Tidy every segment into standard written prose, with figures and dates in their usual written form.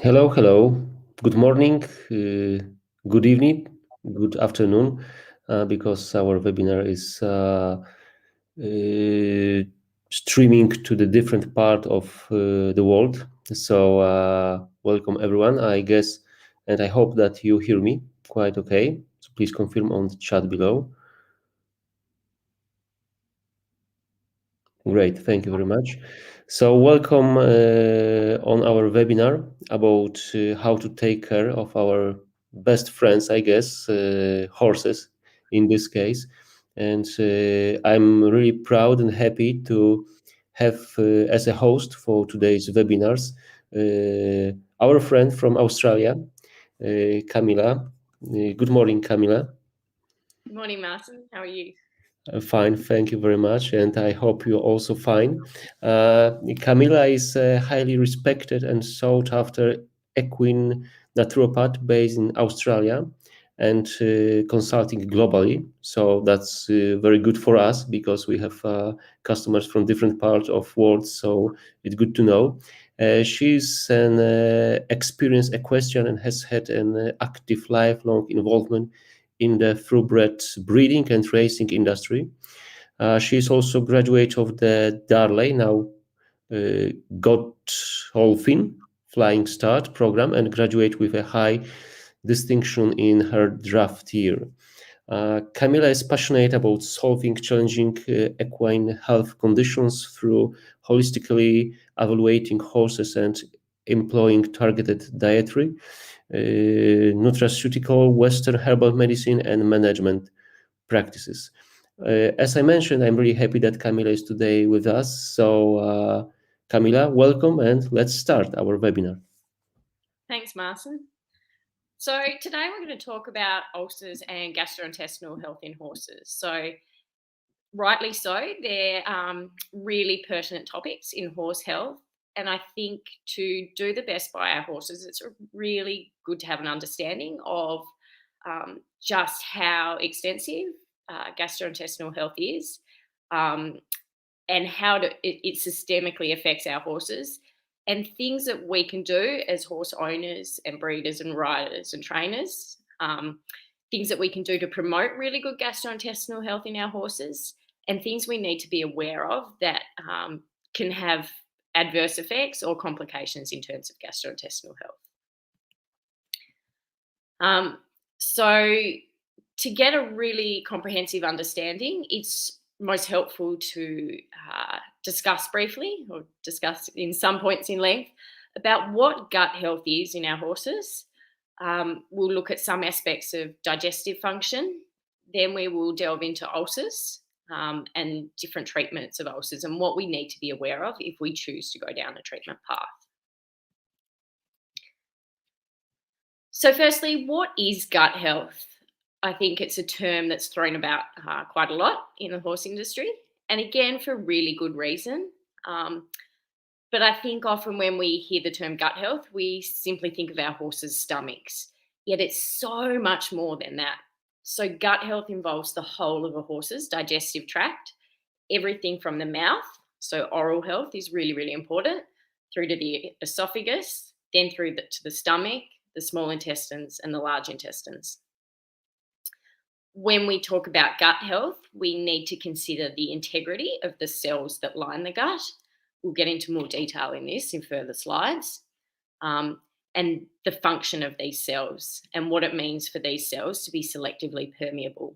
Hello, hello. Good morning, good evening, good afternoon, because our webinar is streaming to the different part of the world. So, welcome everyone. I guess, and I hope that you hear me quite okay. So please confirm on the chat below. Great, thank you very much. So, welcome on our webinar about how to take care of our best friends, I guess, horses in this case. And I'm really proud and happy to have as a host for today's webinars our friend from Australia, Camilla. Good morning, Camilla. Good morning, Martin. How are you? Fine, thank you very much, and I hope you're also fine. Camilla is a highly respected and sought after equine naturopath based in Australia and consulting globally. So that's very good for us because we have customers from different parts of world. So it's good to know. She's an experienced equestrian and has had an active lifelong involvement in the thoroughbred breeding and racing industry. She is also graduate of the Darley, now Godolphin Flying Start program, and graduate with a high distinction in her draft year. Camila is passionate about solving challenging equine health conditions through holistically evaluating horses and employing targeted dietary, nutraceutical, Western herbal medicine, and management practices. As I mentioned, I'm really happy that Camila is today with us. So, Camila, welcome, and let's start our webinar. Thanks, Martin. So today we're going to talk about ulcers and gastrointestinal health in horses. So rightly so, they're really pertinent topics in horse health. And I think to do the best by our horses, it's really good to have an understanding of just how extensive gastrointestinal health is, um, and how it systemically affects our horses, and things that we can do as horse owners and breeders and riders and trainers, things that we can do to promote really good gastrointestinal health in our horses, and things we need to be aware of that can have adverse effects or complications in terms of gastrointestinal health. So to get a really comprehensive understanding, it's most helpful to discuss briefly, or discuss in some points in length, about what gut health is in our horses. We'll look at some aspects of digestive function. Then we will delve into ulcers and different treatments of ulcers and what we need to be aware of if we choose to go down a treatment path. So firstly, what is gut health? I think it's a term that's thrown about quite a lot in the horse industry, and again, for really good reason. But I think often when we hear the term gut health, we simply think of our horses' stomachs, yet it's so much more than that. So gut health involves the whole of a horse's digestive tract, everything from the mouth, so oral health is really, really important, through to the esophagus, then through to the stomach, the small intestines, and the large intestines. When we talk about gut health, we need to consider the integrity of the cells that line the gut. We'll get into more detail in this in further slides. And the function of these cells and what it means for these cells to be selectively permeable.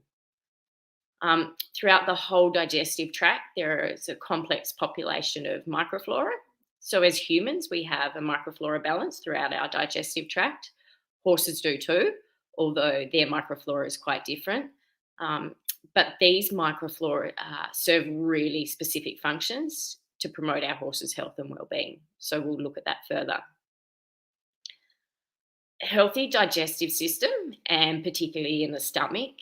Throughout the whole digestive tract, there is a complex population of microflora. So as humans, we have a microflora balance throughout our digestive tract. Horses do too, although their microflora is quite different. But these microflora serve really specific functions to promote our horses' health and well-being. So we'll look at that further. Healthy digestive system, and particularly in the stomach,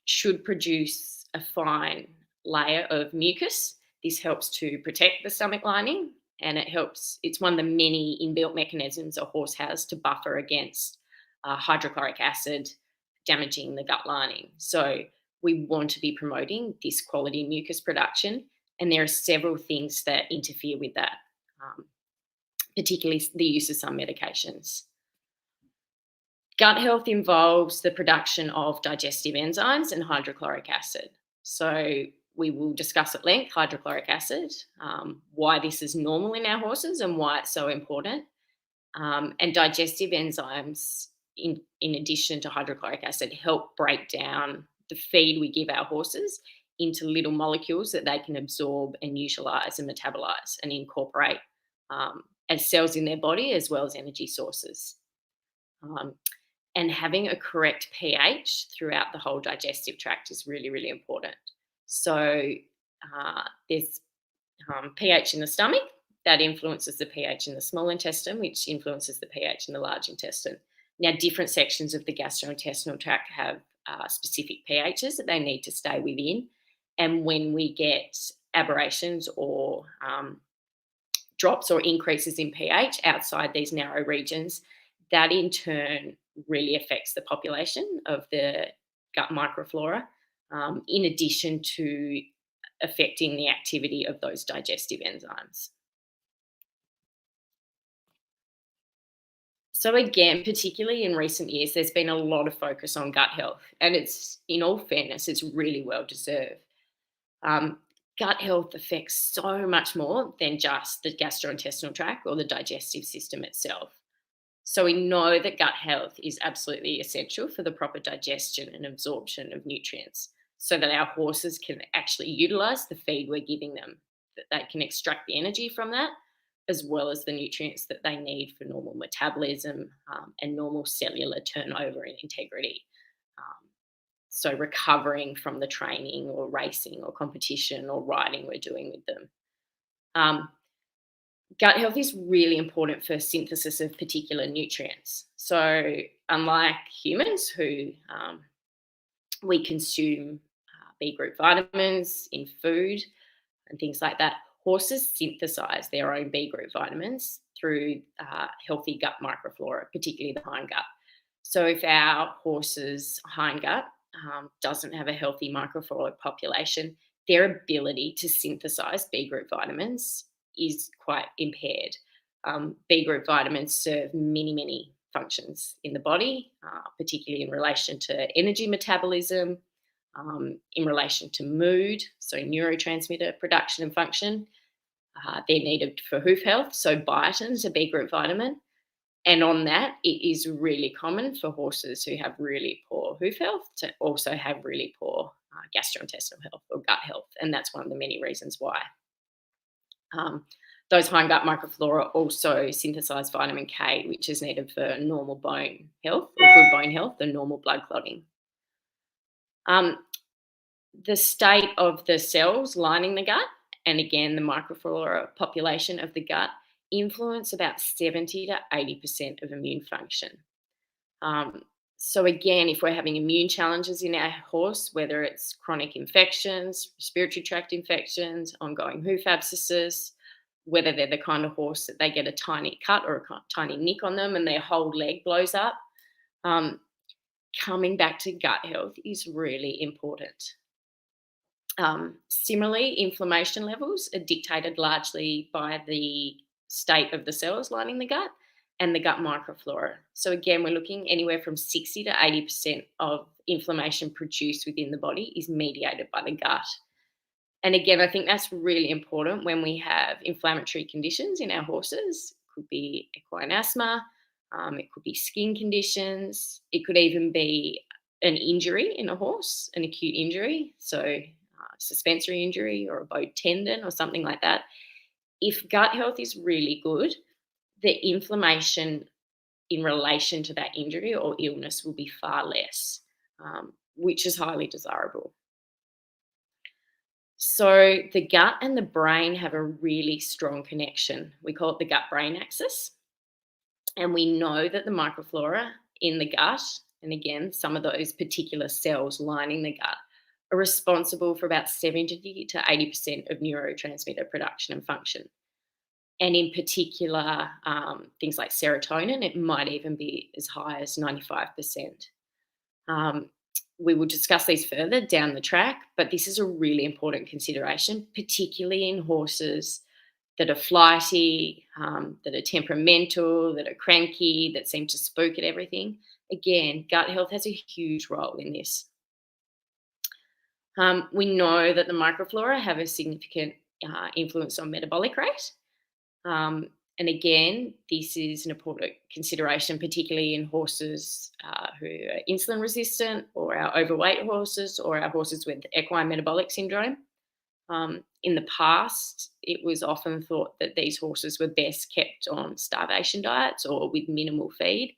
should produce a fine layer of mucus. This helps to protect the stomach lining, and it's one of the many inbuilt mechanisms a horse has to buffer against hydrochloric acid damaging the gut lining. So we want to be promoting this quality mucus production, and there are several things that interfere with that. particularly the use of some medications. Gut health involves the production of digestive enzymes and hydrochloric acid. So we will discuss at length hydrochloric acid, why this is normal in our horses and why it's so important. And digestive enzymes, in addition to hydrochloric acid, help break down the feed we give our horses into little molecules that they can absorb and utilize and metabolize and incorporate as cells in their body as well as energy sources. And having a correct pH throughout the whole digestive tract is really, really important. So there's pH in the stomach that influences the pH in the small intestine, which influences the pH in the large intestine. Now, different sections of the gastrointestinal tract have specific pHs that they need to stay within. And when we get aberrations or drops or increases in pH outside these narrow regions, that in turn really affects the population of the gut microflora, in addition to affecting the activity of those digestive enzymes. So again, particularly in recent years, there's been a lot of focus on gut health, and it's, in all fairness, it's really well deserved. Gut health affects so much more than just the gastrointestinal tract or the digestive system itself. So we know that gut health is absolutely essential for the proper digestion and absorption of nutrients so that our horses can actually utilize the feed we're giving them, that they can extract the energy from that, as well as the nutrients that they need for normal metabolism and normal cellular turnover and integrity. So recovering from the training or racing or competition or riding we're doing with them. Gut health is really important for synthesis of particular nutrients. So unlike humans who we consume B group vitamins in food and things like that, horses synthesize their own B group vitamins through healthy gut microflora, particularly the hindgut. So if our horse's hindgut doesn't have a healthy microflora population, their ability to synthesize B group vitamins is quite impaired. B group vitamins serve many, many functions in the body, particularly in relation to energy metabolism, in relation to mood, so neurotransmitter production and function. They're needed for hoof health, so biotin is a B group vitamin. And on that, it is really common for horses who have really poor hoof health to also have really poor gastrointestinal health or gut health. And that's one of the many reasons why. Those hindgut microflora also synthesize vitamin K, which is needed for normal bone health or good bone health and normal blood clotting. The state of the cells lining the gut, and again, the microflora population of the gut, influence about 70 to 80% of immune function. So again, if we're having immune challenges in our horse, whether it's chronic infections, respiratory tract infections, ongoing hoof abscesses, whether they're the kind of horse that they get a tiny cut or a tiny nick on them and their whole leg blows up, coming back to gut health is really important. Similarly, inflammation levels are dictated largely by the state of the cells lining the gut and the gut microflora. So again, we're looking anywhere from 60 to 80% of inflammation produced within the body is mediated by the gut. And again, I think that's really important when we have inflammatory conditions in our horses. It could be equine asthma, it could be skin conditions, it could even be an injury in a horse, an acute injury, so suspensory injury or a bowed tendon or something like that. If gut health is really good, the inflammation in relation to that injury or illness will be far less, which is highly desirable. So the gut and the brain have a really strong connection. We call it the gut-brain axis. And we know that the microflora in the gut, and again, some of those particular cells lining the gut, are responsible for about 70 to 80% of neurotransmitter production and function. And in particular, things like serotonin, it might even be as high as 95%. We will discuss these further down the track, but this is a really important consideration, particularly in horses that are flighty, that are temperamental, that are cranky, that seem to spook at everything. Again, gut health has a huge role in this. We know that the microflora have a significant influence on metabolic rate. And again, this is an important consideration, particularly in horses who are insulin resistant, or our overweight horses, or our horses with equine metabolic syndrome. In the past, it was often thought that these horses were best kept on starvation diets or with minimal feed.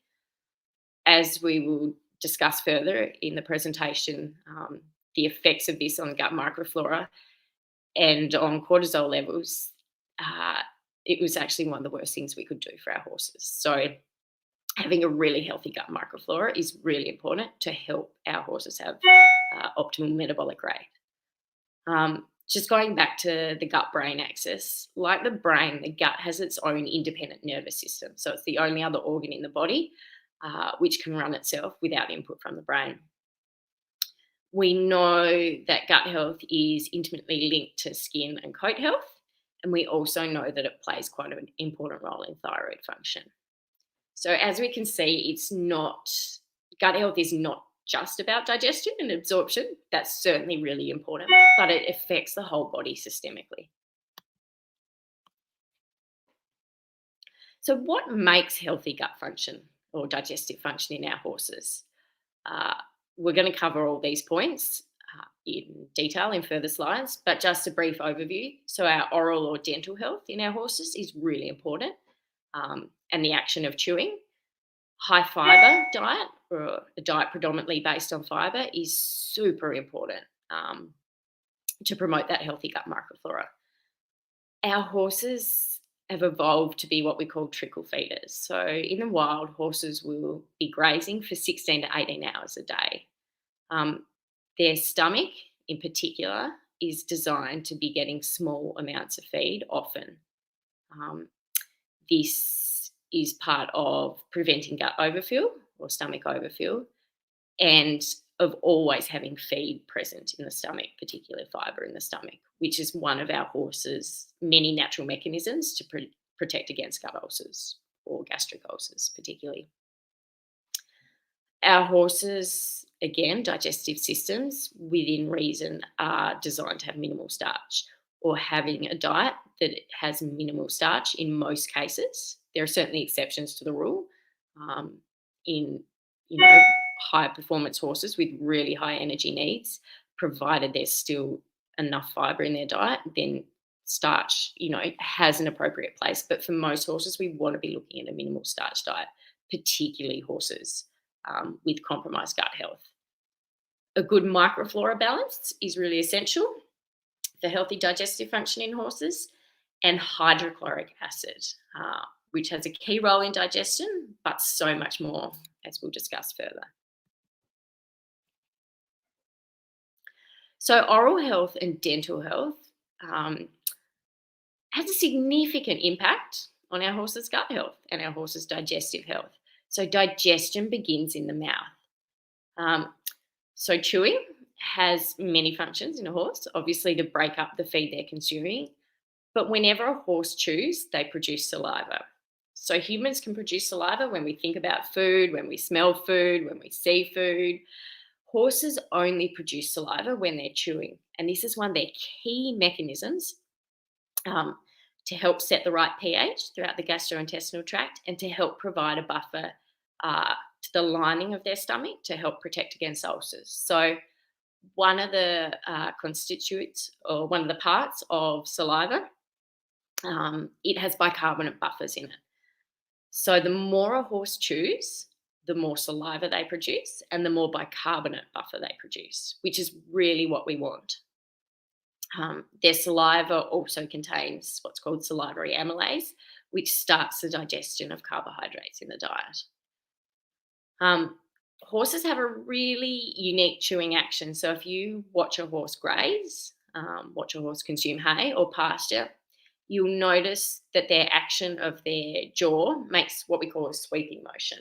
As we will discuss further in the presentation, the effects of this on gut microflora and on cortisol levels, it was actually one of the worst things we could do for our horses. So having a really healthy gut microflora is really important to help our horses have optimal metabolic rate. Just going back to the gut-brain axis, like the brain, the gut has its own independent nervous system. So it's the only other organ in the body which can run itself without input from the brain. We know that gut health is intimately linked to skin and coat health, and we also know that it plays quite an important role in thyroid function. So as we can see, gut health is not just about digestion and absorption. That's certainly really important, but it affects the whole body systemically. So what makes healthy gut function or digestive function in our horses? We're going to cover all these points in detail in further slides, but just a brief overview. So our oral or dental health in our horses is really important, and the action of chewing. High fibre diet, or a diet predominantly based on fibre, is super important to promote that healthy gut microflora. Our horses have evolved to be what we call trickle feeders. So in the wild, horses will be grazing for 16 to 18 hours a day. Their stomach, in particular, is designed to be getting small amounts of feed often. This is part of preventing gut overfill or stomach overfill, and of always having feed present in the stomach, particularly fibre in the stomach, which is one of our horses' many natural mechanisms to protect against gut ulcers or gastric ulcers particularly. Our horses, again, digestive systems within reason are designed to have minimal starch, or having a diet that has minimal starch in most cases. There are certainly exceptions to the rule. In high performance horses with really high energy needs, provided there's still enough fibre in their diet, then starch, has an appropriate place. But for most horses, we want to be looking at a minimal starch diet, particularly horses with compromised gut health. A good microflora balance is really essential for healthy digestive function in horses, and hydrochloric acid, which has a key role in digestion, but so much more, as we'll discuss further. So oral health and dental health has a significant impact on our horses' gut health and our horses' digestive health. So digestion begins in the mouth. So chewing has many functions in a horse, obviously to break up the feed they're consuming. But whenever a horse chews, they produce saliva. So humans can produce saliva when we think about food, when we smell food, when we see food. Horses only produce saliva when they're chewing. And this is one of their key mechanisms to help set the right pH throughout the gastrointestinal tract, and to help provide a buffer to the lining of their stomach to help protect against ulcers. So one of the constituents, or one of the parts of saliva, it has bicarbonate buffers in it. So the more a horse chews, the more saliva they produce and the more bicarbonate buffer they produce, which is really what we want. Their saliva also contains what's called salivary amylase, which starts the digestion of carbohydrates in the diet. Horses have a really unique chewing action. So if you watch a horse graze, watch a horse consume hay or pasture, you'll notice that their action of their jaw makes what we call a sweeping motion.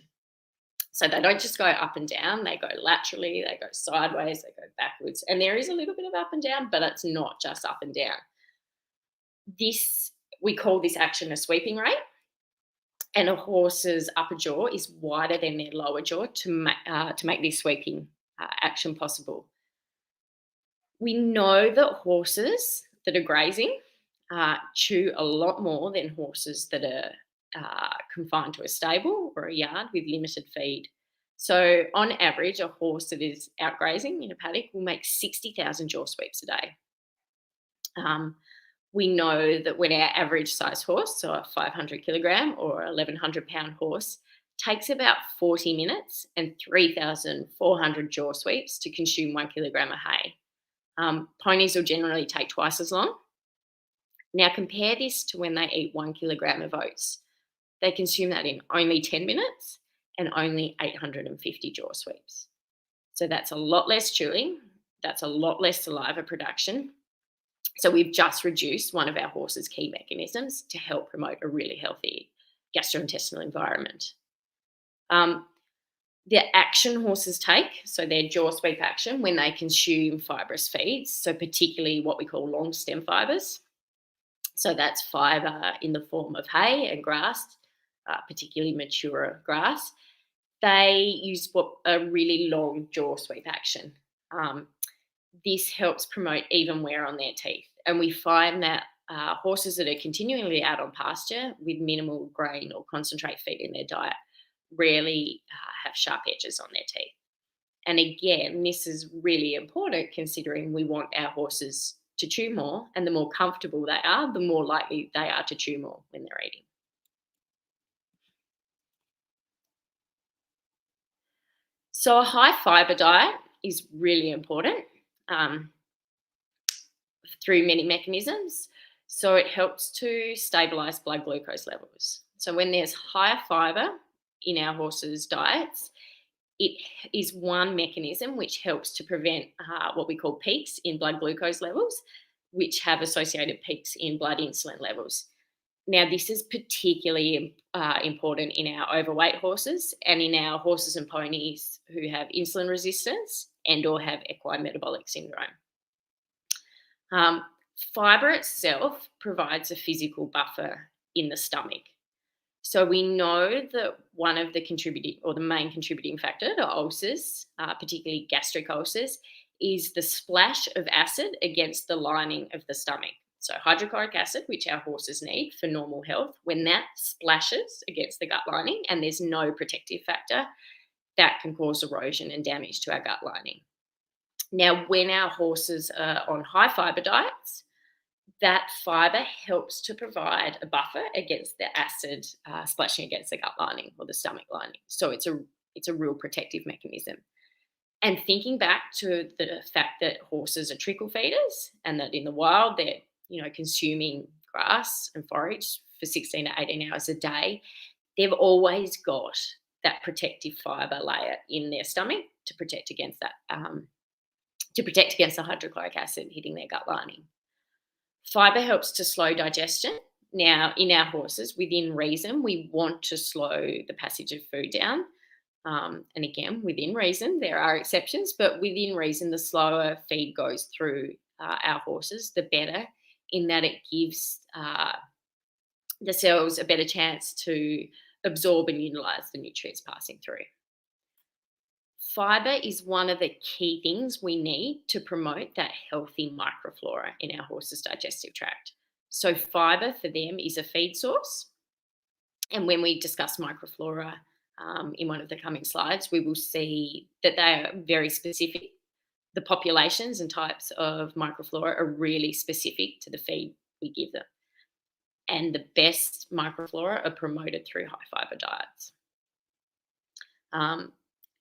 So they don't just go up and down, they go laterally, they go sideways, they go backwards. And there is a little bit of up and down, but it's not just up and down. This We call this action a sweeping rate, and a horse's upper jaw is wider than their lower jaw to make this sweeping action possible. We know that horses that are grazing chew a lot more than horses that are confined to a stable or a yard with limited feed. So, on average, a horse that is out grazing in a paddock will make 60,000 jaw sweeps a day. Um, we know that when our average size horse, so a 500 kilogram or 1,100 pound horse, takes about 40 minutes and 3,400 jaw sweeps to consume 1 kilogram of hay. Ponies will generally take twice as long. Now, compare this to when they eat 1 kilogram of oats. They consume that in only 10 minutes and only 850 jaw sweeps. So that's a lot less chewing, that's a lot less saliva production. So we've just reduced one of our horse's key mechanisms to help promote a really healthy gastrointestinal environment. The action horses take, so their jaw sweep action, when they consume fibrous feeds, so particularly what we call long stem fibres. So that's fibre in the form of hay and grass, particularly mature grass. They use a really long jaw sweep action. This helps promote even wear on their teeth. And we find that horses that are continually out on pasture with minimal grain or concentrate feed in their diet rarely have sharp edges on their teeth. And again, this is really important considering we want our horses to chew more, and the more comfortable they are, the more likely they are to chew more when they're eating. So a high fibre diet is really important through many mechanisms. So it helps to stabilise blood glucose levels. So when there's higher fibre in our horses' diets, it is one mechanism which helps to prevent what we call peaks in blood glucose levels, which have associated peaks in blood insulin levels. Now, this is particularly important in our overweight horses and in our horses and ponies who have insulin resistance and or have equine metabolic syndrome. Fibre itself provides a physical buffer in the stomach. So we know that one of the main contributing factor to ulcers, particularly gastric ulcers, is the splash of acid against the lining of the stomach. So hydrochloric acid, which our horses need for normal health, when that splashes against the gut lining and there's no protective factor, that can cause erosion and damage to our gut lining. Now, when our horses are on high fibre diets, that fibre helps to provide a buffer against the acid splashing against the gut lining or the stomach lining. So it's a real protective mechanism. And thinking back to the fact that horses are trickle feeders and that in the wild they're consuming grass and forage for 16 to 18 hours a day, they've always got that protective fibre layer in their stomach to protect against that, the hydrochloric acid hitting their gut lining. Fibre helps to slow digestion. Now, in our horses, within reason, we want to slow the passage of food down. And again, within reason, there are exceptions, but within reason, the slower feed goes through our horses, the better, in that it gives the cells a better chance to absorb and utilise the nutrients passing through. Fibre is one of the key things we need to promote that healthy microflora in our horses' digestive tract. So fibre for them is a feed source. And when we discuss microflora in one of the coming slides, we will see that they are very specific. The populations and types of microflora are really specific to the feed we give them. And the best microflora are promoted through high fibre diets.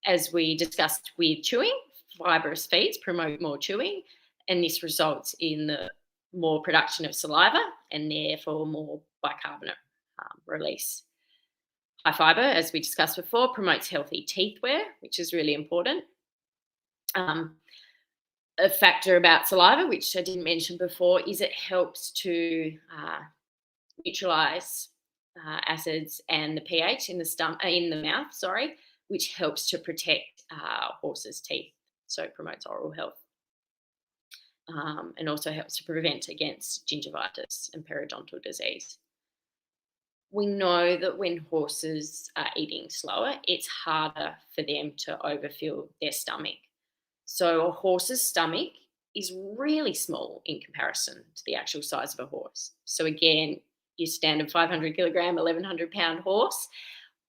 As we discussed with chewing, fibrous feeds promote more chewing, and this results in the more production of saliva and therefore more bicarbonate release. High fibre, as we discussed before, promotes healthy teeth wear, which is really important. A factor about saliva, which I didn't mention before, is it helps to neutralise acids and the pH in the mouth, which helps to protect horses' teeth, so it promotes oral health. and also helps to prevent against gingivitis and periodontal disease. We know that when horses are eating slower, it's harder for them to overfill their stomach. So a horse's stomach is really small in comparison to the actual size of a horse. So again, your standard 500 kilogram, 1100-pound horse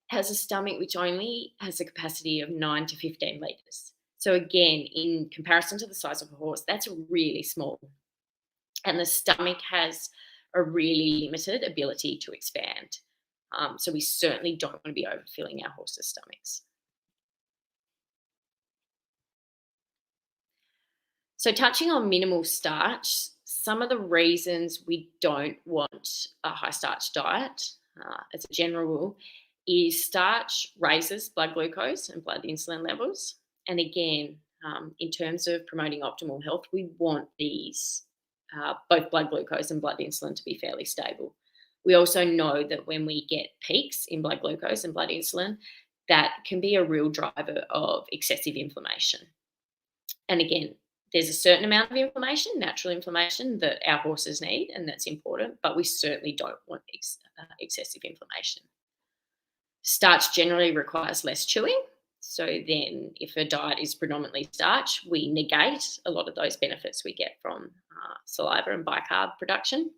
has a stomach which only has a capacity of 9 to 15 litres. So again, in comparison to the size of a horse, that's really small. And the stomach has a really limited ability to expand. So we certainly don't want to be overfilling our horses' stomachs. So touching on minimal starch, some of the reasons we don't want a high starch diet, as a general rule, is starch raises blood glucose and blood insulin levels. And again, in terms of promoting optimal health, we want these, both blood glucose and blood insulin, to be fairly stable. We also know that when we get peaks in blood glucose and blood insulin, that can be a real driver of excessive inflammation. And again, there's a certain amount of inflammation, natural inflammation, that our horses need, and that's important, but we certainly don't want excessive inflammation. Starch generally requires less chewing. So then if a diet is predominantly starch, we negate a lot of those benefits we get from saliva and bicarb production.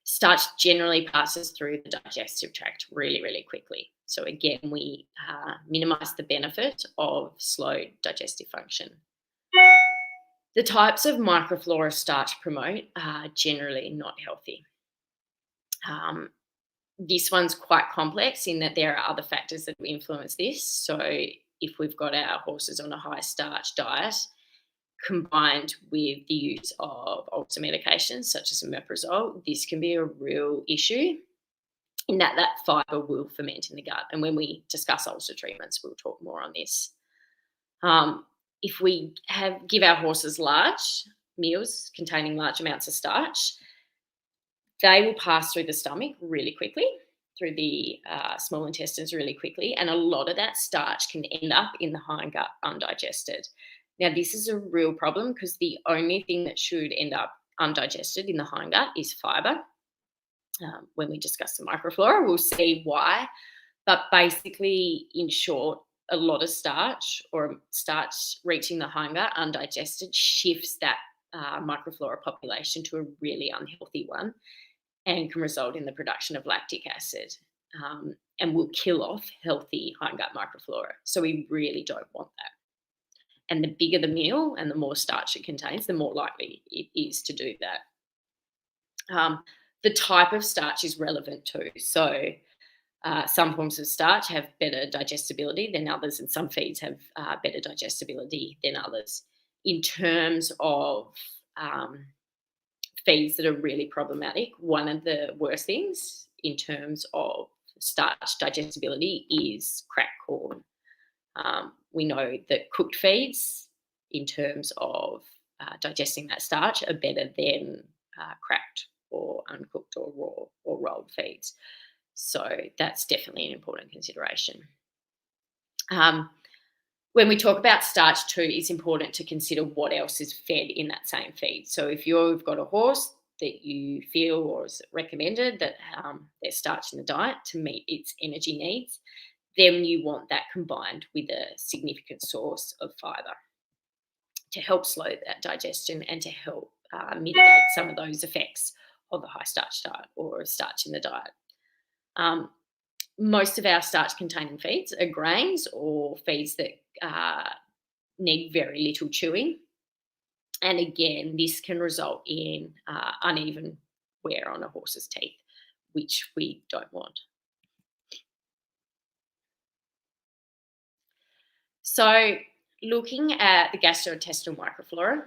Starch generally passes through the digestive tract really, really quickly. So again, we minimize the benefit of slow digestive function. The types of microflora starch promote are generally not healthy. This one's quite complex in that there are other factors that influence this. So if we've got our horses on a high starch diet, combined with the use of ulcer medications such as omeprazole, this can be a real issue in that that fibre will ferment in the gut. And when we discuss ulcer treatments, we'll talk more on this. If we give our horses large meals containing large amounts of starch, they will pass through the stomach really quickly, through the small intestines really quickly, and a lot of that starch can end up in the hindgut undigested. Now, this is a real problem because the only thing that should end up undigested in the hindgut is fibre. When we discuss the microflora, we'll see why. But basically, in short, a lot of starch or starch reaching the hindgut undigested shifts that microflora population to a really unhealthy one and can result in the production of lactic acid and will kill off healthy hindgut microflora. So we really don't want that. And the bigger the meal and the more starch it contains, the more likely it is to do that. The type of starch is relevant too. So some forms of starch have better digestibility than others, and some feeds have better digestibility than others. In terms of feeds that are really problematic, one of the worst things in terms of starch digestibility is cracked corn. We know that cooked feeds, in terms of digesting that starch, are better than cracked or uncooked or raw or rolled feeds. So that's definitely an important consideration. When we talk about starch too, it's important to consider what else is fed in that same feed. So if you've got a horse that you feel or is recommended that there's starch in the diet to meet its energy needs, then you want that combined with a significant source of fibre to help slow that digestion and to help mitigate some of those effects of a high starch diet or starch in the diet. Most of our starch-containing feeds are grains or feeds that need very little chewing. And again, this can result in uneven wear on a horse's teeth, which we don't want. So looking at the gastrointestinal microflora,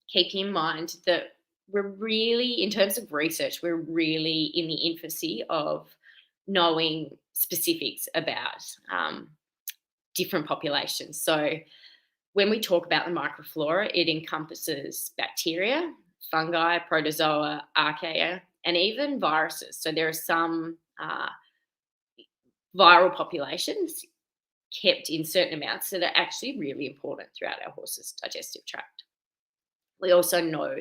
keeping in mind that we're really, in terms of research, we're really in the infancy of knowing specifics about different populations. So when we talk about the microflora, it encompasses bacteria, fungi, protozoa, archaea, and even viruses. So there are some viral populations kept in certain amounts that are actually really important throughout our horse's digestive tract. We also know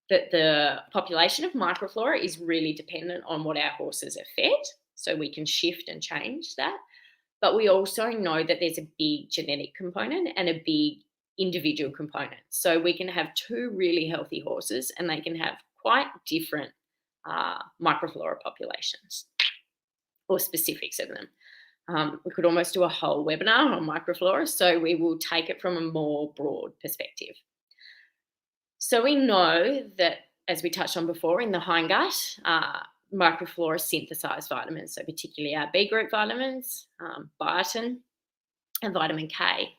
that the population of microflora is really dependent on what our horses are fed, so we can shift and change that. But we also know that there's a big genetic component and a big individual component. So we can have two really healthy horses and they can have quite different microflora populations or specifics of them. We could almost do a whole webinar on microflora, so we will take it from a more broad perspective. So we know that, as we touched on before, in the hindgut, microflora synthesize vitamins, so particularly our B group vitamins, biotin, and vitamin K.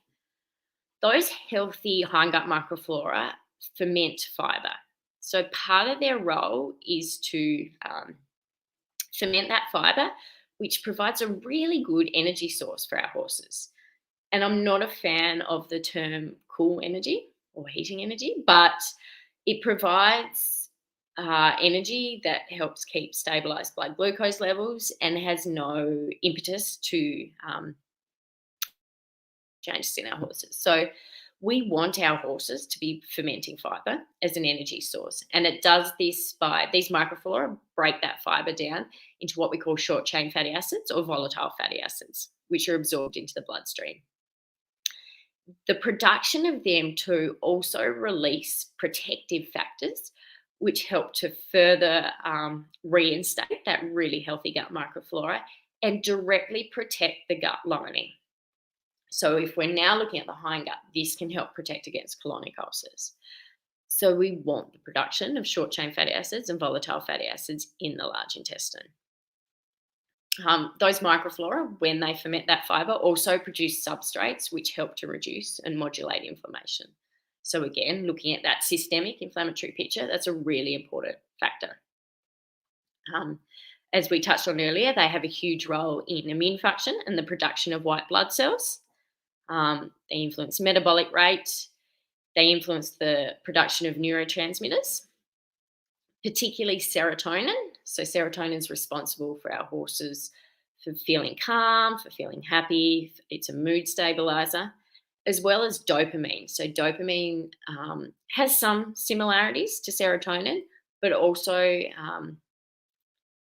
Those healthy hindgut microflora ferment fibre. So part of their role is to ferment that fibre, which provides a really good energy source for our horses. And I'm not a fan of the term cool energy or heating energy, but it provides energy that helps keep stabilized blood glucose levels and has no impetus to changes in our horses. So we want our horses to be fermenting fiber as an energy source. And it does this by these microflora break that fiber down into what we call short chain fatty acids or volatile fatty acids, which are absorbed into the bloodstream. The production of them too also release protective factors, which help to further reinstate that really healthy gut microflora and directly protect the gut lining. So if we're now looking at the hindgut, this can help protect against colonic ulcers. So we want the production of short chain fatty acids and volatile fatty acids in the large intestine. Those microflora, when they ferment that fibre, also produce substrates which help to reduce and modulate inflammation. So again, looking at that systemic inflammatory picture, that's a really important factor. As we touched on earlier, they have a huge role in immune function and the production of white blood cells. They influence metabolic rate. They influence the production of neurotransmitters, particularly serotonin. So serotonin is responsible for our horses for feeling calm, for feeling happy. It's a mood stabilizer, as well as dopamine. So dopamine has some similarities to serotonin, but also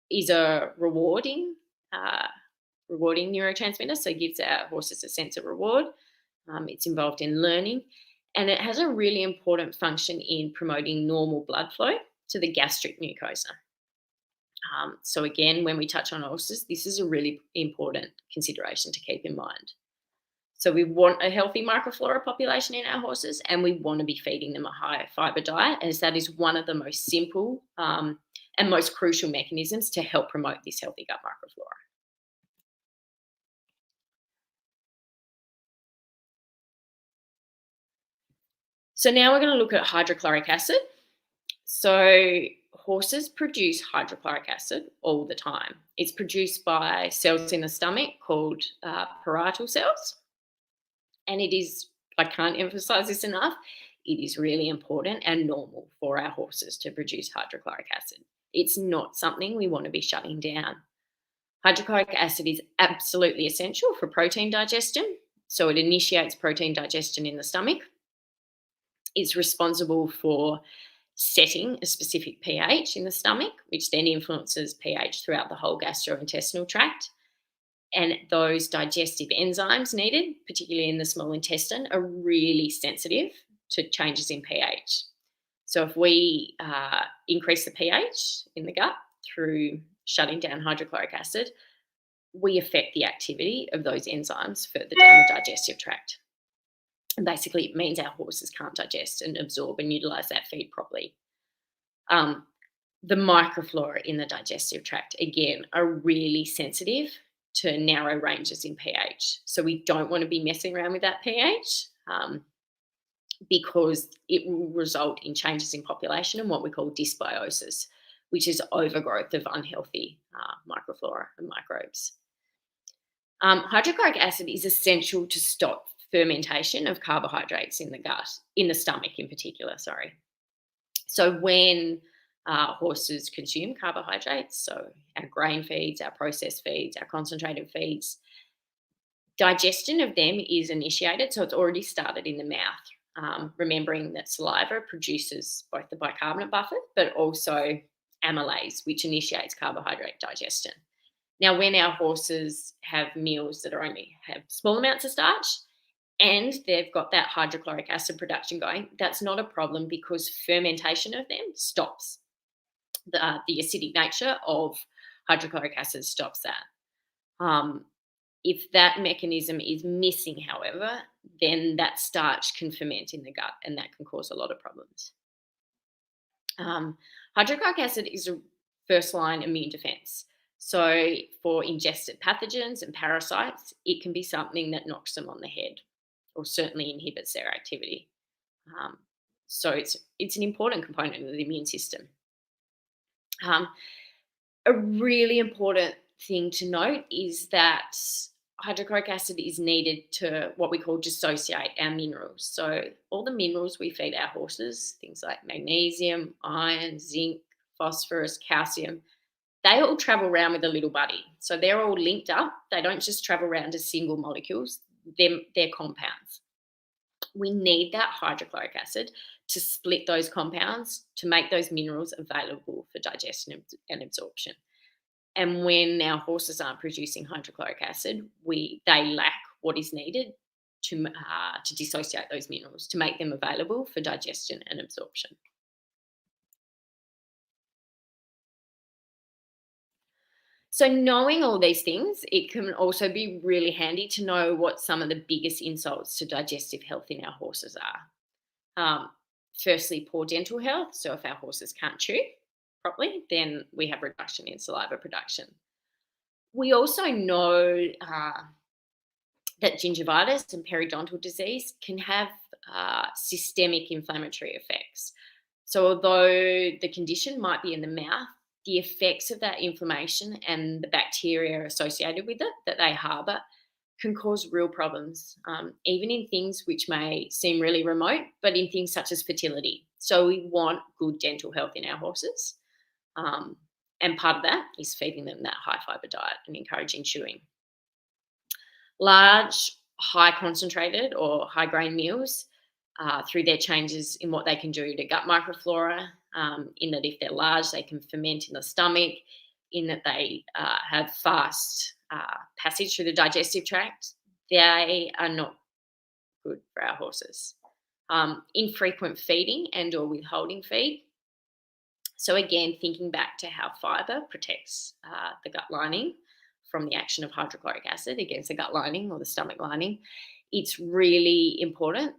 is a rewarding neurotransmitter. So it gives our horses a sense of reward. It's involved in learning, and it has a really important function in promoting normal blood flow to the gastric mucosa. So again, when we touch on ulcers, this is a really important consideration to keep in mind. So we want a healthy microflora population in our horses, and we want to be feeding them a high fibre diet, as that is one of the most simple and most crucial mechanisms to help promote this healthy gut microflora. So now we're going to look at hydrochloric acid. So horses produce hydrochloric acid all the time. It's produced by cells in the stomach called parietal cells. And it is, I can't emphasize this enough, it is really important and normal for our horses to produce hydrochloric acid. It's not something we want to be shutting down. Hydrochloric acid is absolutely essential for protein digestion. So it initiates protein digestion in the stomach. It's responsible for setting a specific pH in the stomach, which then influences pH throughout the whole gastrointestinal tract. And those digestive enzymes needed, particularly in the small intestine, are really sensitive to changes in pH. So if we increase the pH in the gut through shutting down hydrochloric acid, we affect the activity of those enzymes further down the digestive tract. And basically, it means our horses can't digest and absorb and utilize that feed properly. The microflora in the digestive tract, again, are really sensitive to narrow ranges in pH. So we don't want to be messing around with that pH because it will result in changes in population and what we call dysbiosis, which is overgrowth of unhealthy microflora and microbes. Hydrochloric acid is essential to stop fermentation of carbohydrates in the gut, in the stomach in particular, So when horses consume carbohydrates, so our grain feeds, our processed feeds, our concentrated feeds, digestion of them is initiated, so it's already started in the mouth. remembering that saliva produces both the bicarbonate buffer, but also amylase, which initiates carbohydrate digestion. Now, when our horses have meals that only have small amounts of starch and they've got that hydrochloric acid production going, that's not a problem because fermentation of them stops. The acidic nature of hydrochloric acid stops that. If that mechanism is missing, however, then that starch can ferment in the gut and that can cause a lot of problems. Hydrochloric acid is a first line immune defense. So for ingested pathogens and parasites, it can be something that knocks them on the head or certainly inhibits their activity. So it's an important component of the immune system. A really important thing to note is that hydrochloric acid is needed to what we call dissociate our minerals. So all the minerals we feed our horses, things like magnesium, iron, zinc, phosphorus, calcium, they all travel around with a little buddy. So they're all linked up. They don't just travel around as single molecules. They're compounds. We need that hydrochloric acid to split those compounds to make those minerals available for digestion and absorption. And when our horses aren't producing hydrochloric acid, they lack what is needed to dissociate those minerals, to make them available for digestion and absorption. So knowing all these things, it can also be really handy to know what some of the biggest insults to digestive health in our horses are. Firstly, poor dental health. So if our horses can't chew properly, then we have reduction in saliva production. We also know that gingivitis and periodontal disease can have systemic inflammatory effects. So although the condition might be in the mouth, the effects of that inflammation and the bacteria associated with it that they harbour can cause real problems, even in things which may seem really remote, but in things such as fertility. So we want good dental health in our horses. And part of that is feeding them that high fibre diet and encouraging chewing. Large, high concentrated or high grain meals through their changes in what they can do to gut microflora, in that if they're large, they can ferment in the stomach, in that they have fast passage through the digestive tract, they are not good for our horses. Infrequent feeding and or withholding feed. So again, thinking back to how fibre protects the gut lining from the action of hydrochloric acid against the gut lining or the stomach lining, it's really important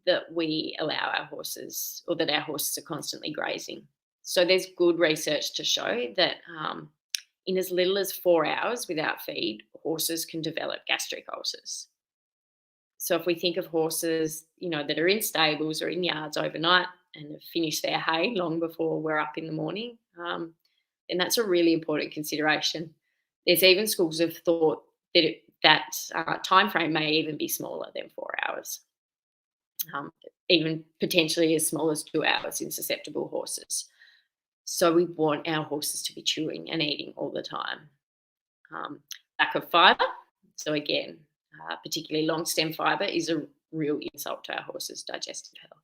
that we allow our horses, or that our horses are constantly grazing. So there's good research to show that in as little as 4 hours without feed, horses can develop gastric ulcers. So if we think of horses, that are in stables or in yards overnight and have finished their hay long before we're up in the morning, then that's a really important consideration. There's even schools of thought that time frame may even be smaller than 4 hours, even potentially as small as 2 hours in susceptible horses. So we want our horses to be chewing and eating all the time. Lack of fibre. So again, particularly long stem fibre is a real insult to our horses' digestive health.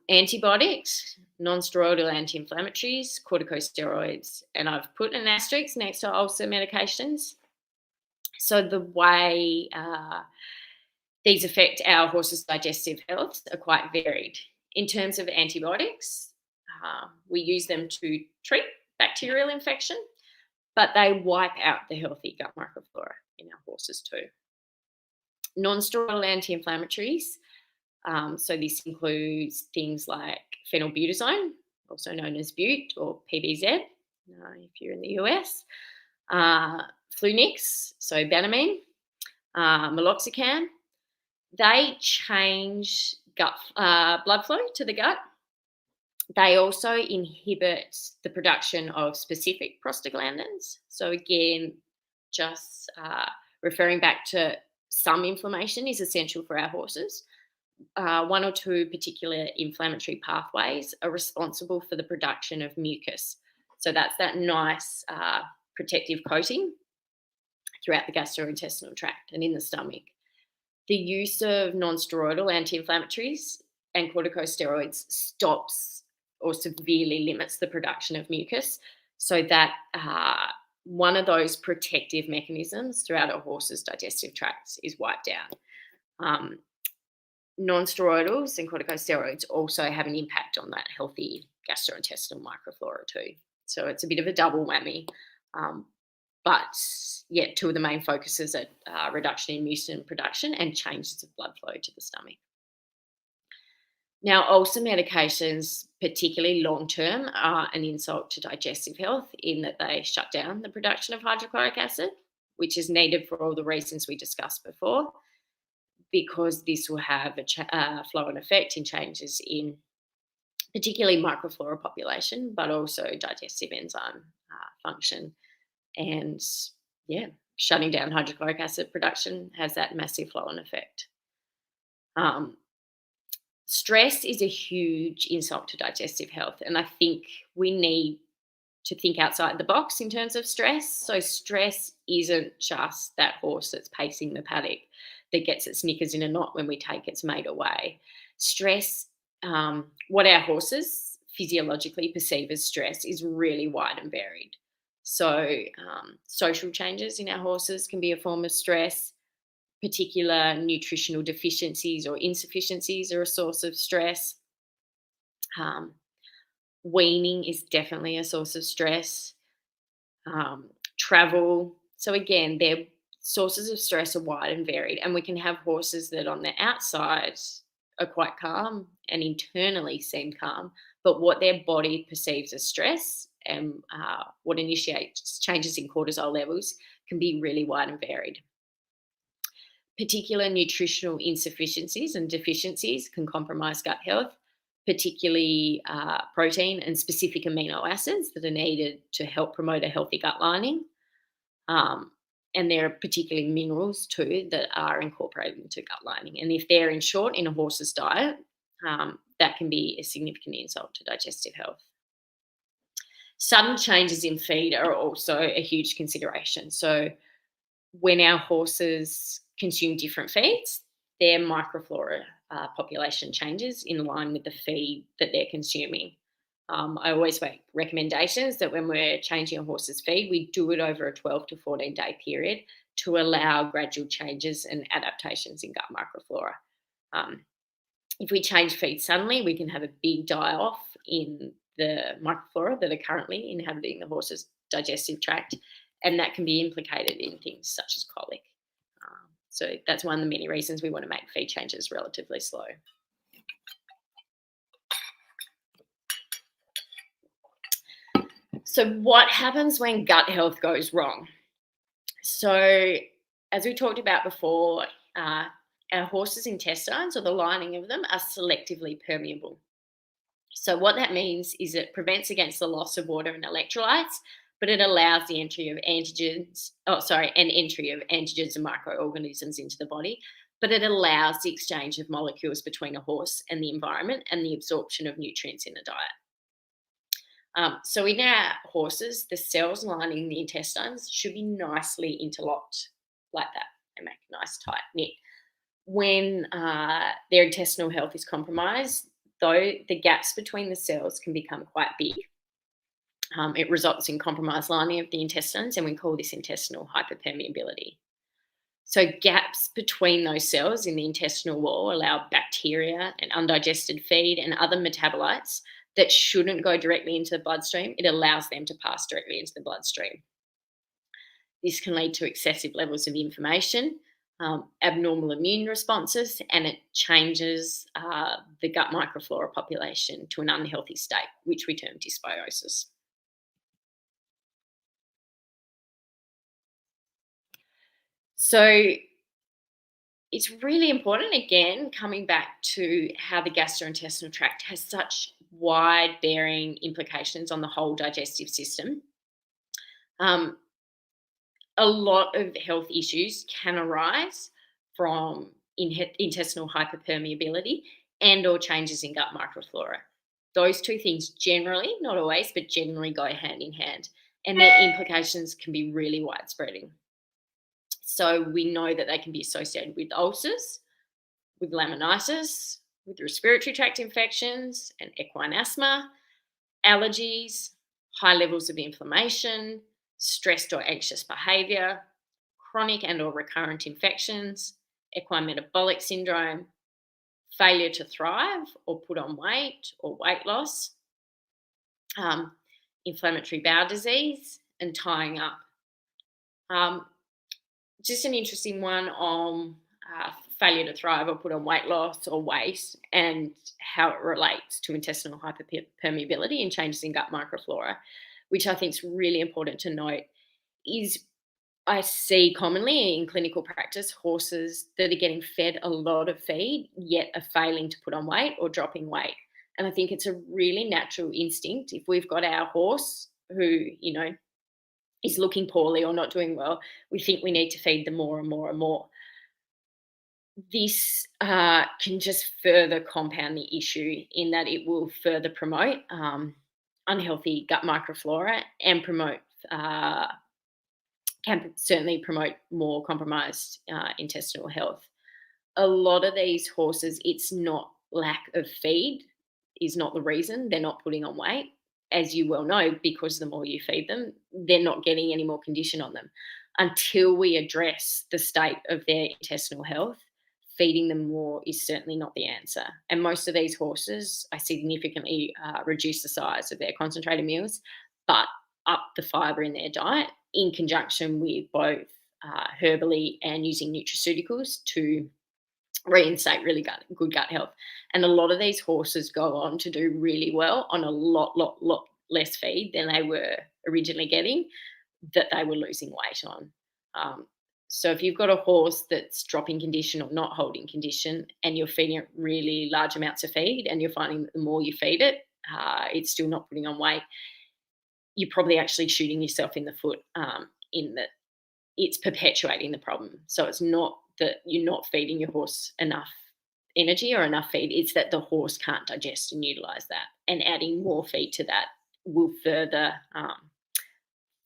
Antibiotics, non-steroidal anti-inflammatories, corticosteroids, and I've put an asterisk next to ulcer medications. So the way these affect our horses' digestive health are quite varied. In terms of antibiotics, we use them to treat bacterial infection, but they wipe out the healthy gut microflora in our horses too. Non-steroidal anti-inflammatories, so this includes things like phenylbutazone, also known as Bute or PBZ, if you're in the US, Flunix, so Banamine, meloxicam. They change blood flow to the gut. They also inhibit the production of specific prostaglandins. So again, just referring back to some inflammation is essential for our horses. One or two particular inflammatory pathways are responsible for the production of mucus. So that's that nice protective coating throughout the gastrointestinal tract and in the stomach. The use of non-steroidal anti-inflammatories and corticosteroids stops or severely limits the production of mucus, so that one of those protective mechanisms throughout a horse's digestive tract is wiped out. Um, Non-steroidals and corticosteroids also have an impact on that healthy gastrointestinal microflora too. So it's a bit of a double whammy. Um, but yeah, two of the main focuses are reduction in mucin production and changes of blood flow to the stomach. Now, ulcer medications, particularly long term, are an insult to digestive health in that they shut down the production of hydrochloric acid, which is needed for all the reasons we discussed before, because this will have a flow and effect in changes in particularly microflora population, but also digestive enzyme function. And yeah, shutting down hydrochloric acid production has that massive flow and effect. Stress is a huge insult to digestive health, and I think we need to think outside the box in terms of stress. So stress isn't just that horse that's pacing the paddock that gets its knickers in a knot when we take its mate away. Stress, what our horses physiologically perceive as stress, is really wide and varied. So social changes in our horses can be a form of stress. Particular nutritional deficiencies or insufficiencies are a source of stress. Weaning is definitely a source of stress. Travel. So again, their sources of stress are wide and varied, and we can have horses that on the outside are quite calm and internally seem calm, but what their body perceives as stress and what initiates changes in cortisol levels can be really wide and varied. Particular nutritional insufficiencies and deficiencies can compromise gut health, particularly protein and specific amino acids that are needed to help promote a healthy gut lining. And there are particularly minerals too that are incorporated into gut lining. And if they're in short in a horse's diet, that can be a significant insult to digestive health. Sudden changes in feed are also a huge consideration. So when our horses consume different feeds, their microflora population changes in line with the feed that they're consuming. I always make recommendations that when we're changing a horse's feed, we do it over a 12 to 14 day period to allow gradual changes and adaptations in gut microflora. If we change feed suddenly, we can have a big die-off in the microflora that are currently inhabiting the horse's digestive tract, and that can be implicated in things such as colic. So that's one of the many reasons we want to make feed changes relatively slow. So what happens when gut health goes wrong? So as we talked about before, our horses' intestines, or the lining of them, are selectively permeable. So what that means is it prevents against the loss of water and electrolytes, but it allows the entry of antigens and microorganisms into the body, but it allows the exchange of molecules between a horse and the environment and the absorption of nutrients in the diet. So in our horses, the cells lining the intestines should be nicely interlocked like that and make a nice tight knit. When their intestinal health is compromised, though, the gaps between the cells can become quite big. It results in compromised lining of the intestines, and we call this intestinal hyperpermeability. So gaps between those cells in the intestinal wall allow bacteria and undigested feed and other metabolites that shouldn't go directly into the bloodstream. It allows them to pass directly into the bloodstream. This can lead to excessive levels of inflammation, abnormal immune responses, and it changes the gut microflora population to an unhealthy state, which we term dysbiosis. So it's really important, again, coming back to how the gastrointestinal tract has such wide-bearing implications on the whole digestive system. A lot of health issues can arise from intestinal hyperpermeability and or changes in gut microflora. Those two things generally, not always, but generally go hand in hand, and their implications can be really widespreading. So we know that they can be associated with ulcers, with laminitis, with respiratory tract infections and equine asthma, allergies, high levels of inflammation, stressed or anxious behavior, chronic and or recurrent infections, equine metabolic syndrome, failure to thrive or put on weight or weight loss, um, inflammatory bowel disease, and tying up. Um, just an interesting one on failure to thrive or put on weight loss or weight and how it relates to intestinal hyperpermeability and changes in gut microflora, which I think is really important to note. Is I see commonly in clinical practice horses that are getting fed a lot of feed yet are failing to put on weight or dropping weight. And I think it's a really natural instinct. If we've got our horse who, is looking poorly or not doing well, we think we need to feed them more and more and more. This can just further compound the issue in that it will further promote unhealthy gut microflora and can certainly promote more compromised intestinal health. A lot of these horses, it's not lack of feed is not the reason they're not putting on weight. As you well know, because the more you feed them, they're not getting any more condition on them. Until we address the state of their intestinal health, feeding them more is certainly not the answer. And most of these horses, I significantly reduce the size of their concentrated meals, but up the fibre in their diet in conjunction with both herbally and using nutraceuticals to reinstate really good gut health. And a lot of these horses go on to do really well on a lot less feed than they were originally getting, that they were losing weight on. So if you've got a horse that's dropping condition or not holding condition and you're feeding it really large amounts of feed and you're finding that the more you feed it, it's still not putting on weight, you're probably actually shooting yourself in the foot in that it's perpetuating the problem. So it's not that you're not feeding your horse enough energy or enough feed, it's that the horse can't digest and utilize that. And adding more feed to that will further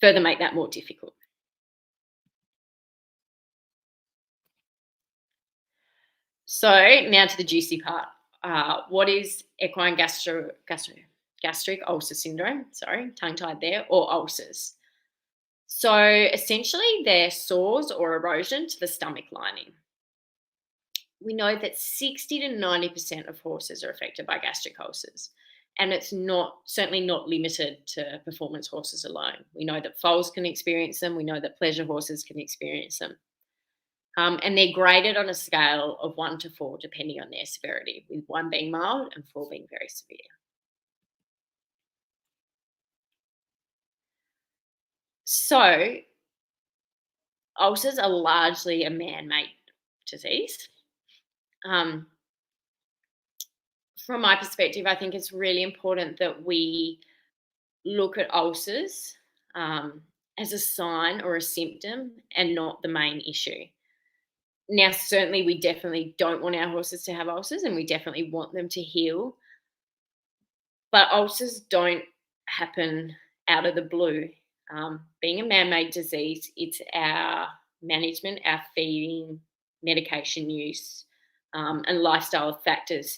make that more difficult. So now to the juicy part. What is equine gastric ulcer syndrome? Sorry, tongue-tied there, or ulcers. So essentially, they're sores or erosion to the stomach lining. We know that 60 to 90% of horses are affected by gastric ulcers, and it's certainly not limited to performance horses alone. We know that foals can experience them. We know that pleasure horses can experience them. And they're graded on a scale of 1 to 4, depending on their severity, with 1 being mild and 4 being very severe. So, ulcers are largely a man-made disease. From my perspective, I think it's really important that we look at ulcers as a sign or a symptom and not the main issue. Now, certainly, we definitely don't want our horses to have ulcers and we definitely want them to heal. But ulcers don't happen out of the blue. Being a man-made disease, it's our management, our feeding, medication use, and lifestyle factors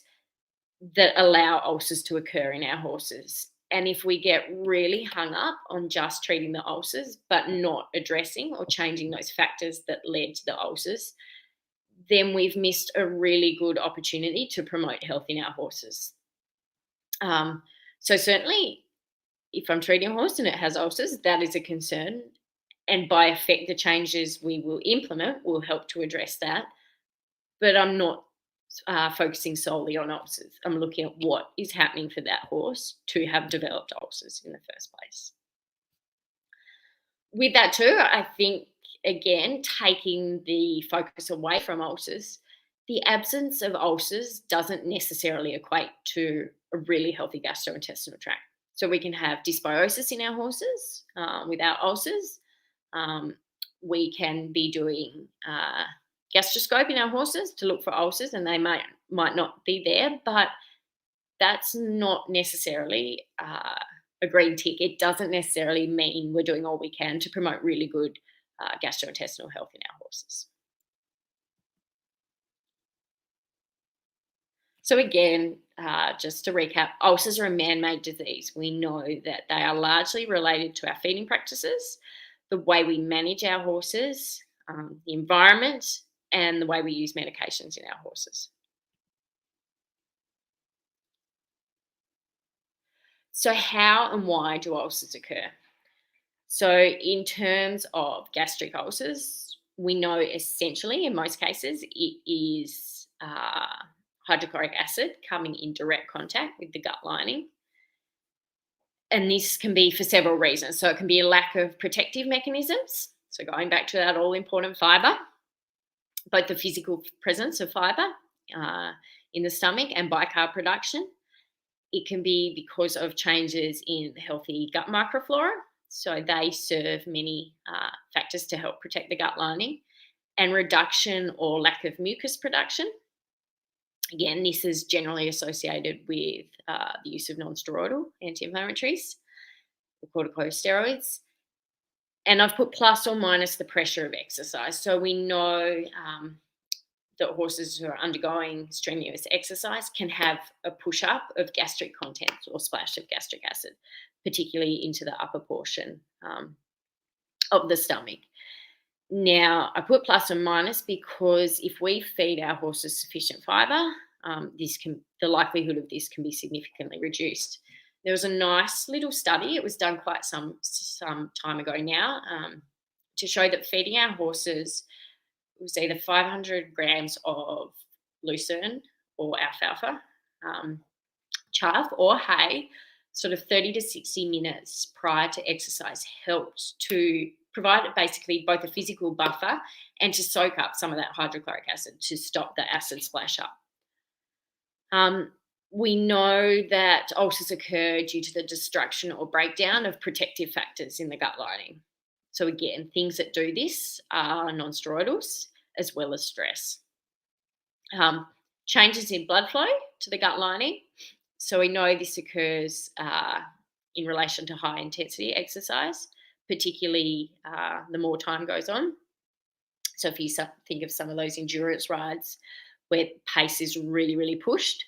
that allow ulcers to occur in our horses. And if we get really hung up on just treating the ulcers, but not addressing or changing those factors that led to the ulcers, then we've missed a really good opportunity to promote health in our horses. So certainly, if I'm treating a horse and it has ulcers, that is a concern. And by effect, the changes we will implement will help to address that. But I'm not focusing solely on ulcers. I'm looking at what is happening for that horse to have developed ulcers in the first place. With that too, I think, again, taking the focus away from ulcers, the absence of ulcers doesn't necessarily equate to a really healthy gastrointestinal tract. So we can have dysbiosis in our horses without ulcers. We can be doing gastroscope in our horses to look for ulcers, and they might not be there, but that's not necessarily a green tick. It doesn't necessarily mean we're doing all we can to promote really good gastrointestinal health in our horses. So again, just to recap, ulcers are a man-made disease. We know that they are largely related to our feeding practices, the way we manage our horses, the environment, and the way we use medications in our horses. So how and why do ulcers occur? So in terms of gastric ulcers, we know essentially in most cases it is hydrochloric acid coming in direct contact with the gut lining. And this can be for several reasons. So it can be a lack of protective mechanisms. So going back to that all important fibre, both the physical presence of fibre in the stomach and bicarb production. It can be because of changes in the healthy gut microflora. So they serve many factors to help protect the gut lining, and reduction or lack of mucus production. Again, this is generally associated with the use of non-steroidal anti-inflammatories, or corticosteroids. And I've put plus or minus the pressure of exercise. So we know that horses who are undergoing strenuous exercise can have a push up of gastric contents or splash of gastric acid, particularly into the upper portion of the stomach. Now, I put plus and minus because if we feed our horses sufficient fibre, the likelihood of this can be significantly reduced. There was a nice little study, it was done quite some time ago now, to show that feeding our horses was either 500 grams of lucerne or alfalfa, chaff or hay, sort of 30 to 60 minutes prior to exercise helped to provide basically both a physical buffer and to soak up some of that hydrochloric acid to stop the acid splash up. We know that ulcers occur due to the destruction or breakdown of protective factors in the gut lining. So again, things that do this are non-steroidals as well as stress. Changes in blood flow to the gut lining. So we know this occurs in relation to high intensity exercise, particularly the more time goes on. So if you think of some of those endurance rides where pace is really, really pushed,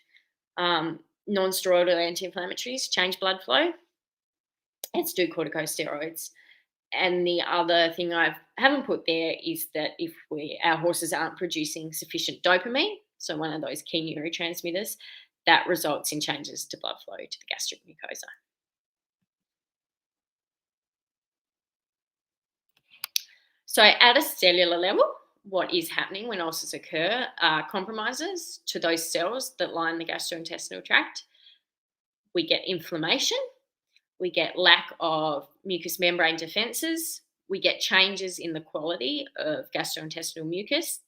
non-steroidal anti-inflammatories change blood flow, as do corticosteroids. And the other thing I haven't put there is that if our horses aren't producing sufficient dopamine, so one of those key neurotransmitters, that results in changes to blood flow to the gastric mucosa. So at a cellular level, what is happening when ulcers occur are compromises to those cells that line the gastrointestinal tract. We get inflammation, we get lack of mucous membrane defenses, we get changes in the quality of gastrointestinal mucus,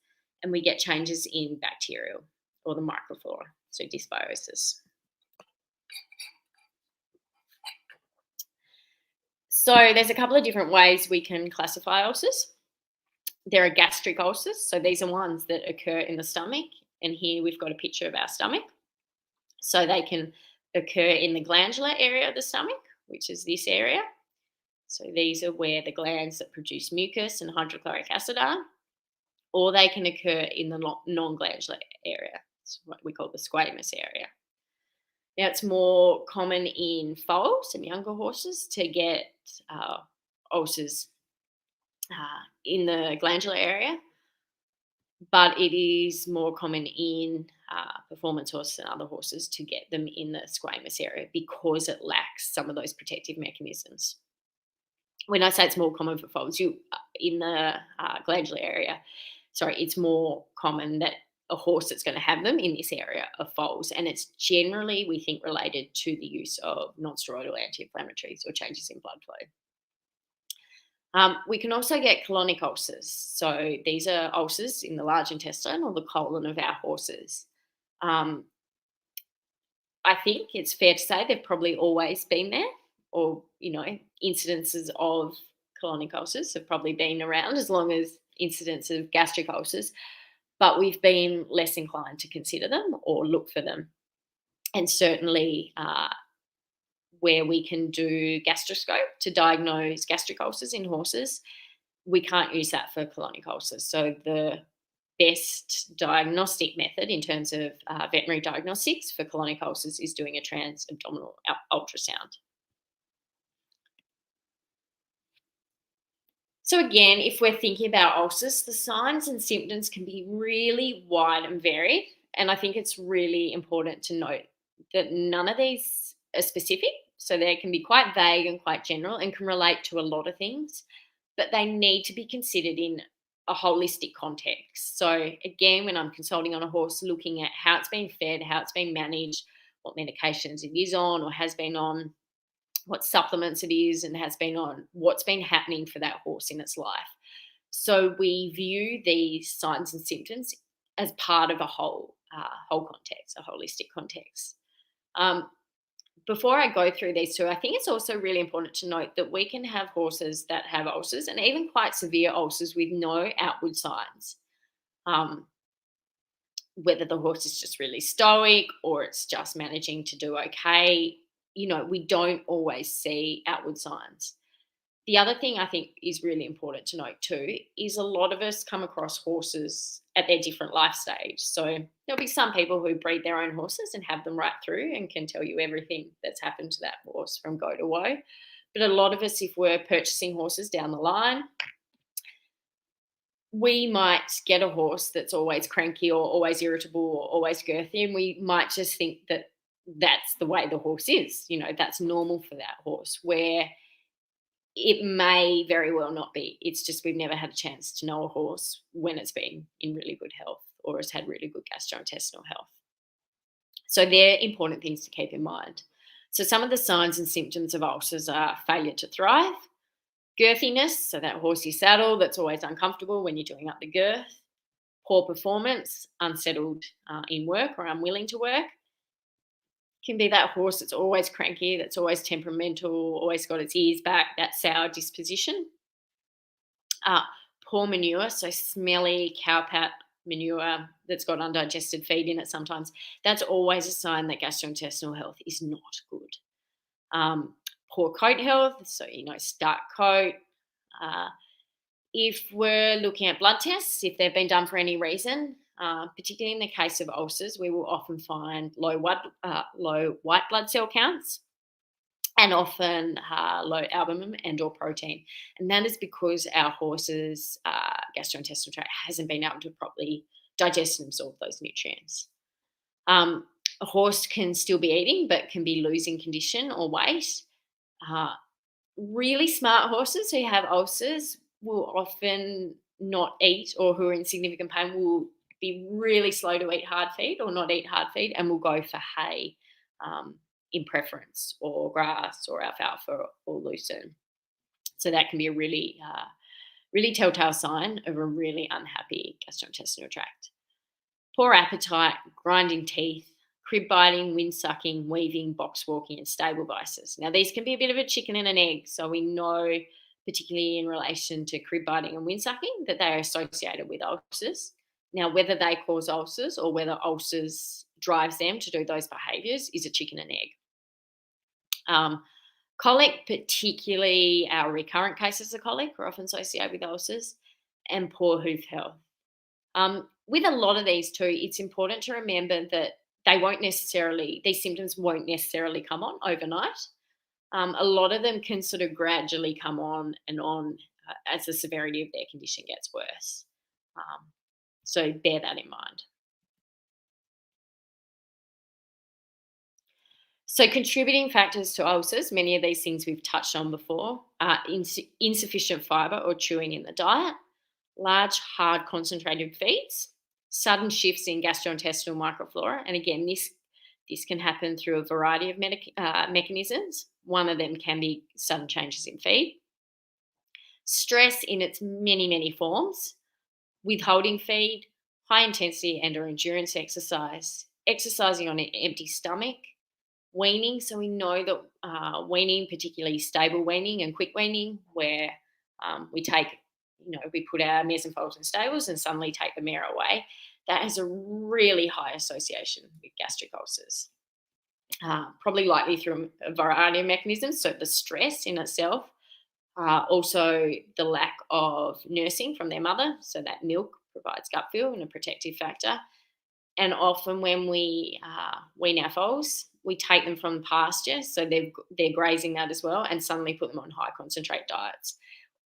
and we get changes in bacterial or the microflora, so dysbiosis. So there's a couple of different ways we can classify ulcers. There are gastric ulcers, so these are ones that occur in the stomach, and here we've got a picture of our stomach. So they can occur in the glandular area of the stomach, which is this area. So these are where the glands that produce mucus and hydrochloric acid are, or they can occur in the non-glandular area. It's what we call the squamous area. Now, it's more common in foals and younger horses to get ulcers in the glandular area, but it is more common in performance horses and other horses to get them in the squamous area because it lacks some of those protective mechanisms. When I say it's more common for foals, in the glandular area, it's more common that a horse that's going to have them in this area of foals, and it's generally, we think, related to the use of non-steroidal anti-inflammatories or changes in blood flow. We can also get colonic ulcers. So these are ulcers in the large intestine or the colon of our horses. I think it's fair to say they've probably always been there, or, incidences of colonic ulcers have probably been around as long as incidents of gastric ulcers, but we've been less inclined to consider them or look for them. And certainly where we can do gastroscope to diagnose gastric ulcers in horses, we can't use that for colonic ulcers. So the best diagnostic method in terms of veterinary diagnostics for colonic ulcers is doing a trans-abdominal ultrasound. So again, if we're thinking about ulcers, the signs and symptoms can be really wide and varied. And I think it's really important to note that none of these are specific. So they can be quite vague and quite general and can relate to a lot of things, but they need to be considered in a holistic context. So again, when I'm consulting on a horse, looking at how it's been fed, how it's been managed, what medications it is on or has been on, what supplements it is and has been on, what's been happening for that horse in its life. So we view these signs and symptoms as part of a whole context, a holistic context. Before I go through these two, I think it's also really important to note that we can have horses that have ulcers and even quite severe ulcers with no outward signs. Whether the horse is just really stoic or it's just managing to do okay, we don't always see outward signs. The other thing I think is really important to note too is a lot of us come across horses at their different life stage. So there'll be some people who breed their own horses and have them right through and can tell you everything that's happened to that horse from go to woe. But a lot of us, if we're purchasing horses down the line, we might get a horse that's always cranky or always irritable or always girthy, and we might just think that that's the way the horse is. That's normal for that horse, where it may very well not be. It's just we've never had a chance to know a horse when it's been in really good health or has had really good gastrointestinal health. So they're important things to keep in mind. So some of the signs and symptoms of ulcers are failure to thrive, girthiness, so that horsey saddle that's always uncomfortable when you're doing up the girth, poor performance, unsettled in work or unwilling to work. Can be that horse that's always cranky, that's always temperamental, always got its ears back, that sour disposition. Poor manure, so smelly cowpat manure that's got undigested feed in it sometimes. That's always a sign that gastrointestinal health is not good. Poor coat health, so stark coat. If we're looking at blood tests, if they've been done for any reason, particularly in the case of ulcers, we will often find low white blood cell counts and often low albumin and or protein. And that is because our horse's gastrointestinal tract hasn't been able to properly digest and absorb those nutrients. A horse can still be eating but can be losing condition or weight. Really smart horses who have ulcers will often not eat, or who are in significant pain will be really slow to eat hard feed or not eat hard feed and will go for hay in preference, or grass or alfalfa or lucerne. So that can be a really telltale sign of a really unhappy gastrointestinal tract. Poor appetite, grinding teeth, crib biting, wind sucking, weaving, box walking, and stable vices. Now, these can be a bit of a chicken and an egg. So we know, particularly in relation to crib biting and wind sucking, that they are associated with ulcers. Now, whether they cause ulcers or whether ulcers drives them to do those behaviours is a chicken and egg. Colic, particularly our recurrent cases of colic, are often associated with ulcers, and poor hoof health. With a lot of these too, it's important to remember that these symptoms won't necessarily come on overnight. A lot of them can sort of gradually come on and on as the severity of their condition gets worse. So bear that in mind. So contributing factors to ulcers, many of these things we've touched on before, are insufficient fibre or chewing in the diet, large, hard, concentrated feeds, sudden shifts in gastrointestinal microflora. And again, this can happen through a variety of mechanisms. One of them can be sudden changes in feed. Stress in its many, many forms, withholding feed, high intensity and or endurance exercise, exercising on an empty stomach, weaning. So we know that weaning, particularly stable weaning and quick weaning, where we put our mares and foals in stables and suddenly take the mare away, that has a really high association with gastric ulcers. Probably likely through a variety of mechanisms. So the stress in itself Also, the lack of nursing from their mother, so that milk provides gut feel and a protective factor. And often when we wean our foals, we take them from pasture, so they're grazing that as well, and suddenly put them on high concentrate diets.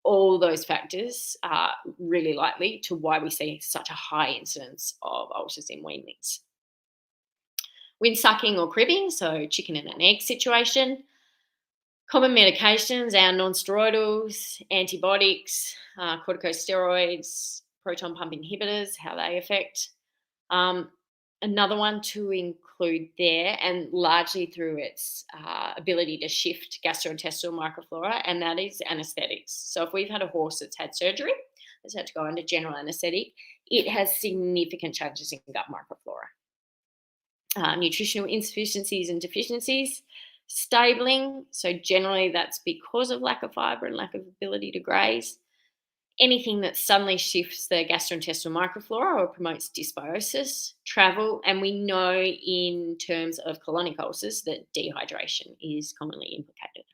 All those factors are really likely to why we see such a high incidence of ulcers in weanlings. When sucking or cribbing, so chicken and an egg situation, common medications, our non-steroidals, antibiotics, corticosteroids, proton pump inhibitors, how they affect. Another one to include there, and largely through its ability to shift gastrointestinal microflora, and that is anesthetics. So if we've had a horse that's had surgery, that's had to go under general anesthetic, it has significant changes in gut microflora. Nutritional insufficiencies and deficiencies, stabling, so generally that's because of lack of fibre and lack of ability to graze. Anything that suddenly shifts the gastrointestinal microflora or promotes dysbiosis, travel, and we know in terms of colonic ulcers that dehydration is commonly implicated.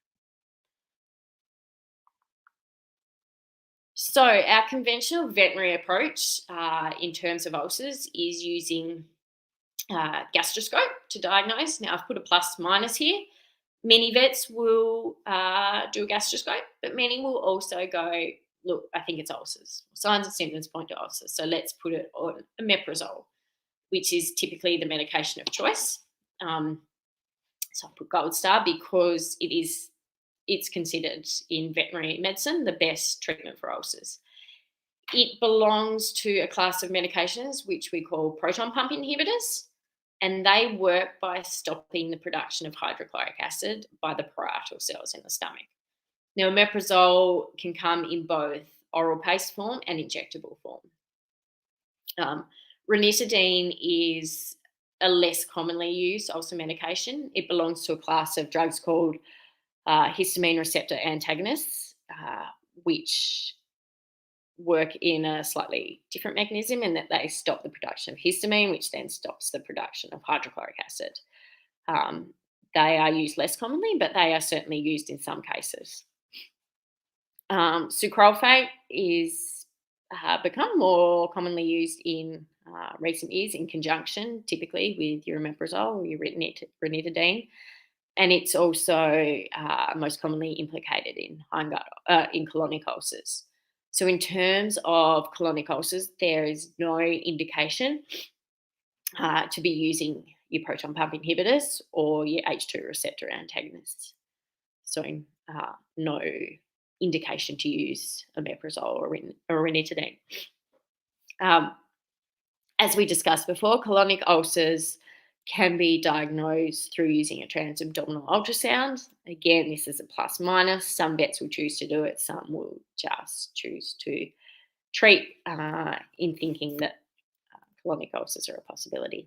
So our conventional veterinary approach in terms of ulcers is using gastroscope to diagnose. Now I've put a plus minus here. Many vets will do a gastroscope, but many will also go, look, I think it's ulcers. Signs and symptoms point to ulcers. So let's put it on omeprazole, which is typically the medication of choice. So I put gold star because it's considered in veterinary medicine the best treatment for ulcers. It belongs to a class of medications which we call proton pump inhibitors, and they work by stopping the production of hydrochloric acid by the parietal cells in the stomach. Now, omeprazole can come in both oral paste form and injectable form. Ranitidine is a less commonly used ulcer medication. It belongs to a class of drugs called histamine receptor antagonists, which work in a slightly different mechanism in that they stop the production of histamine, which then stops the production of hydrochloric acid. They are used less commonly, but they are certainly used in some cases. Sucralfate is become more commonly used in recent years in conjunction, typically with your omeprazole or your ranitidine, and it's also most commonly implicated in in colonic ulcers. So in terms of colonic ulcers, there is no indication to be using your proton pump inhibitors or your H2 receptor antagonists. So no indication to use omeprazole or ranitidine. As we discussed before, colonic ulcers can be diagnosed through using a transabdominal ultrasound. Again, this is a plus minus. Some vets will choose to do it, some will just choose to treat in thinking that colonic ulcers are a possibility.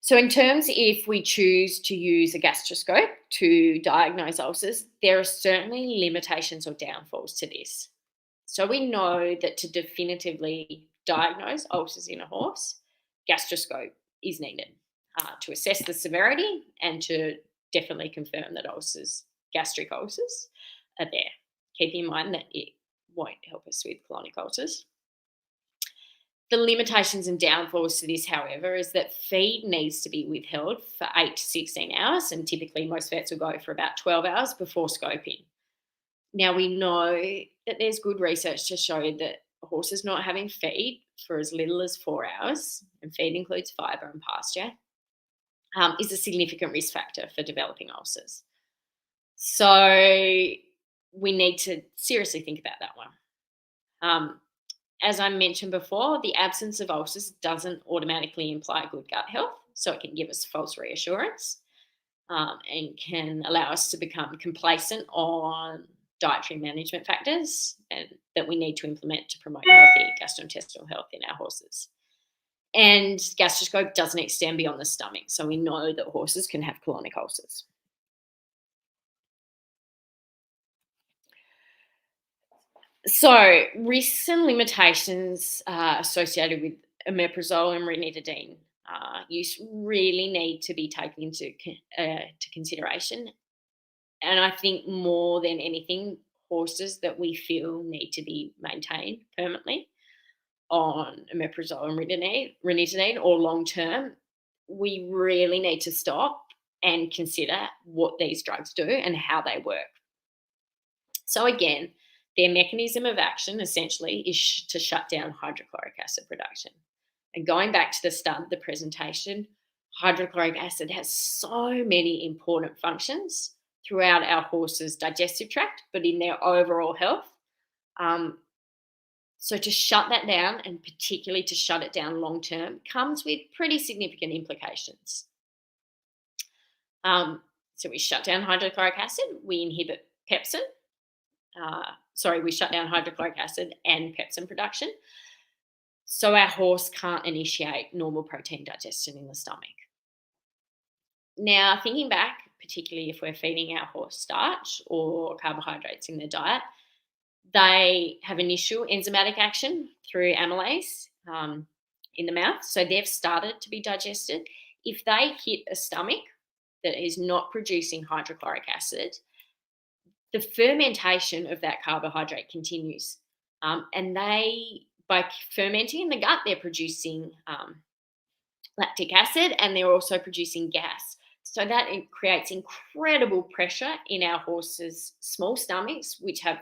So in terms if we choose to use a gastroscope to diagnose ulcers, there are certainly limitations or downfalls to this. So we know that to definitively diagnose ulcers in a horse, gastroscope is needed to assess the severity and to definitely confirm that gastric ulcers, are there. Keep in mind that it won't help us with colonic ulcers. The limitations and downfalls to this, however, is that feed needs to be withheld for 8 to 16 hours, and typically most vets will go for about 12 hours before scoping. Now, we know that there's good research to show that horses not having feed for as little as 4 hours, and feed includes fibre and pasture, is a significant risk factor for developing ulcers. So we need to seriously think about that one. As I mentioned before, the absence of ulcers doesn't automatically imply good gut health, so it can give us false reassurance and can allow us to become complacent on dietary management factors that we need to implement to promote healthy gastrointestinal health in our horses. And gastroscope doesn't extend beyond the stomach, so we know that horses can have colonic ulcers. So risks and limitations associated with omeprazole and ranitidine use really need to be taken into consideration And I think more than anything, horses that we feel need to be maintained permanently on omeprazole and ranitidine or long term, we really need to stop and consider what these drugs do and how they work. So again, their mechanism of action essentially is to shut down hydrochloric acid production. And going back to the start of the presentation, hydrochloric acid has so many important functions throughout our horse's digestive tract, but in their overall health. So to shut that down, and particularly to shut it down long term, comes with pretty significant implications. So we shut down hydrochloric acid, we inhibit pepsin. We shut down hydrochloric acid and pepsin production. So our horse can't initiate normal protein digestion in the stomach. Now, thinking back, particularly if we're feeding our horse starch or carbohydrates in their diet, they have initial enzymatic action through amylase in the mouth. So they've started to be digested. If they hit a stomach that is not producing hydrochloric acid, the fermentation of that carbohydrate continues. And by fermenting in the gut, they're producing lactic acid, and they're also producing gas. So that creates incredible pressure in our horses' small stomachs, which have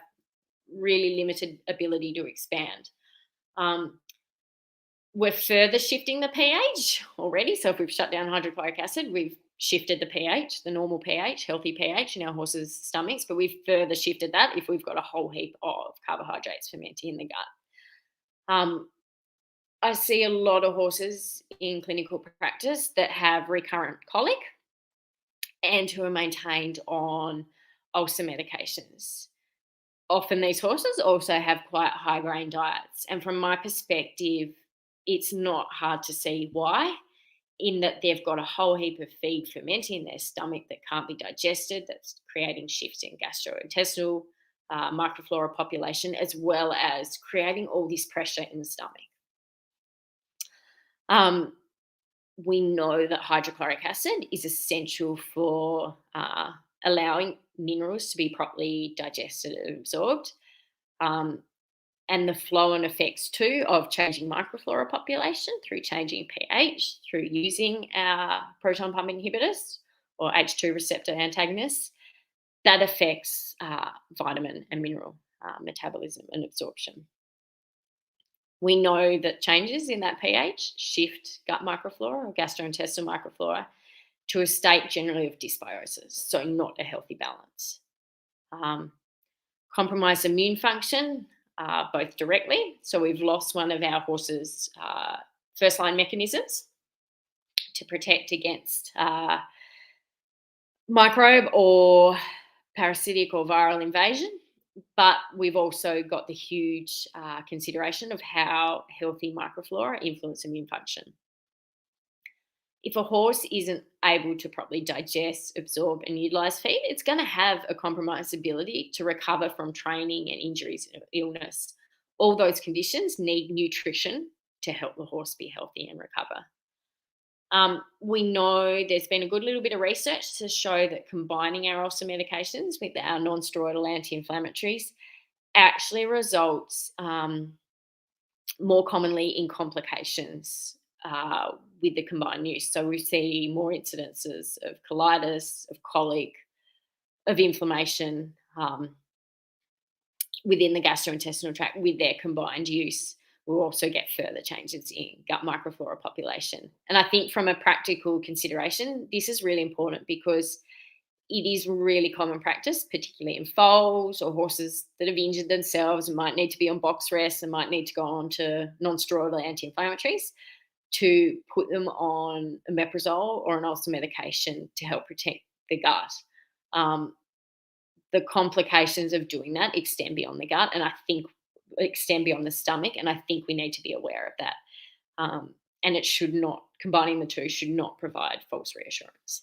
really limited ability to expand. We're further shifting the pH already. So if we've shut down hydrochloric acid, we've shifted the pH, the normal pH, healthy pH in our horses' stomachs, but we've further shifted that if we've got a whole heap of carbohydrates fermenting in the gut. I see a lot of horses in clinical practice that have recurrent colic and who are maintained on ulcer medications. Often these horses also have quite high grain diets. And from my perspective, it's not hard to see why, in that they've got a whole heap of feed fermenting in their stomach that can't be digested, that's creating shifts in gastrointestinal microflora population, as well as creating all this pressure in the stomach. We know that hydrochloric acid is essential for allowing minerals to be properly digested and absorbed. And the flow and effects too of changing microflora population through changing pH, through using our proton pump inhibitors or H2 receptor antagonists, that affects vitamin and mineral metabolism and absorption. We know that changes in that pH shift gut microflora or gastrointestinal microflora to a state generally of dysbiosis, so not a healthy balance. Compromised immune function, both directly, so we've lost one of our horse's first line mechanisms to protect against microbe or parasitic or viral invasion, but we've also got the huge consideration of how healthy microflora influence immune function. If a horse isn't able to properly digest, absorb, and utilize feed, it's going to have a compromised ability to recover from training and injuries and illness. All those conditions need nutrition to help the horse be healthy and recover. We know there's been a good little bit of research to show that combining our ulcer medications with our non-steroidal anti-inflammatories actually results more commonly in complications with the combined use. So we see more incidences of colitis, of colic, of inflammation within the gastrointestinal tract with their combined use. We'll also get further changes in gut microflora population. And I think from a practical consideration, this is really important because it is really common practice, particularly in foals or horses that have injured themselves and might need to be on box rest and might need to go on to non-steroidal anti-inflammatories, to put them on omeprazole or an ulcer medication to help protect the gut. The complications of doing that extend beyond the gut, and I think extend beyond the stomach, and I think we need to be aware of that. And it should not, combining the two should not provide false reassurance.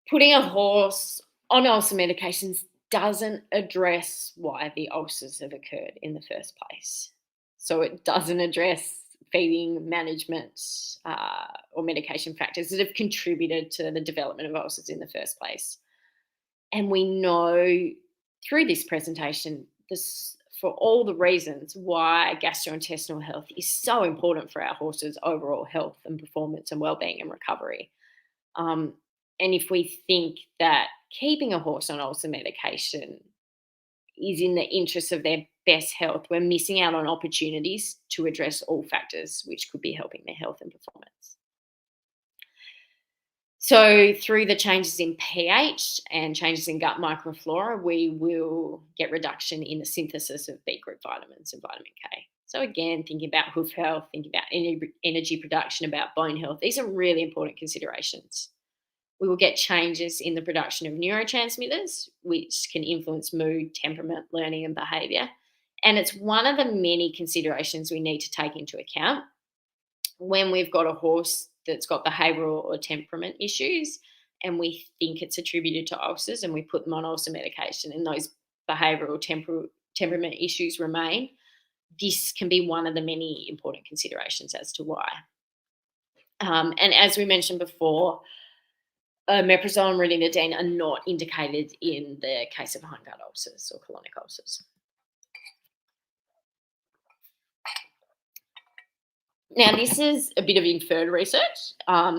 Putting a horse on ulcer medications doesn't address why the ulcers have occurred in the first place. So it doesn't address feeding management or medication factors that have contributed to the development of ulcers in the first place. And we know through this presentation for all the reasons why gastrointestinal health is so important for our horses' overall health and performance and well-being and recovery. And if we think that keeping a horse on ulcer medication is in the interest of their best health, we're missing out on opportunities to address all factors which could be helping their health and performance. So through the changes in pH and changes in gut microflora, we will get reduction in the synthesis of B group vitamins and vitamin K. So again, thinking about hoof health, thinking about energy production, about bone health, these are really important considerations. We will get changes in the production of neurotransmitters, which can influence mood, temperament, learning, and behaviour. And it's one of the many considerations we need to take into account when we've got a horse that's got behavioural or temperament issues and we think it's attributed to ulcers and we put them on ulcer medication and those behavioural temperament issues remain. This can be one of the many important considerations as to why. And as we mentioned before, omeprazole and ranitidine are not indicated in the case of hindgut ulcers or colonic ulcers. Now, this is a bit of inferred research,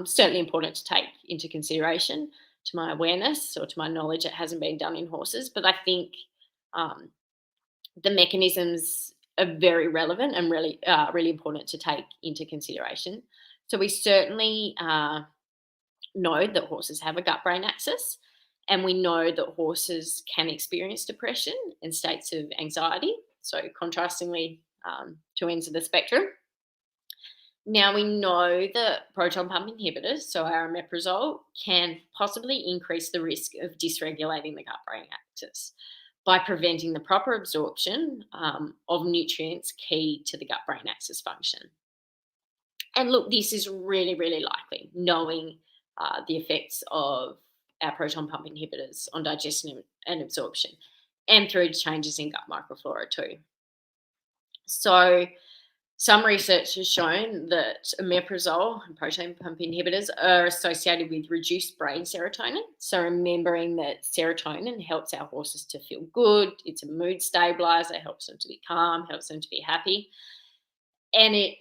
certainly important to take into consideration. To my awareness or to my knowledge, it hasn't been done in horses, but I think the mechanisms are very relevant and really important to take into consideration. So we certainly know that horses have a gut-brain axis, and we know that horses can experience depression and states of anxiety, so contrastingly two ends of the spectrum. Now, we know that proton pump inhibitors, so our omeprazole, can possibly increase the risk of dysregulating the gut-brain axis by preventing the proper absorption of nutrients key to the gut-brain axis function. And look, this is really, really likely, knowing the effects of our proton pump inhibitors on digestion and absorption, and through changes in gut microflora too. So some research has shown that omeprazole and proton pump inhibitors are associated with reduced brain serotonin. So remembering that serotonin helps our horses to feel good, it's a mood stabilizer, helps them to be calm, helps them to be happy. And it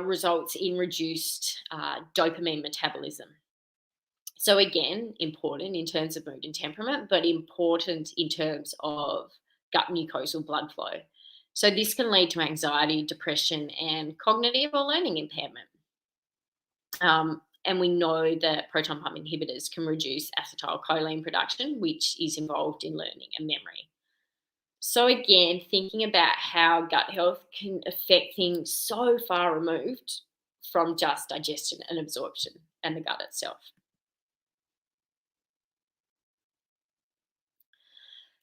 results in reduced dopamine metabolism. So again, important in terms of mood and temperament, but important in terms of gut mucosal blood flow. So this can lead to anxiety, depression, and cognitive or learning impairment. And we know that proton pump inhibitors can reduce acetylcholine production, which is involved in learning and memory. So again, thinking about how gut health can affect things so far removed from just digestion and absorption and the gut itself.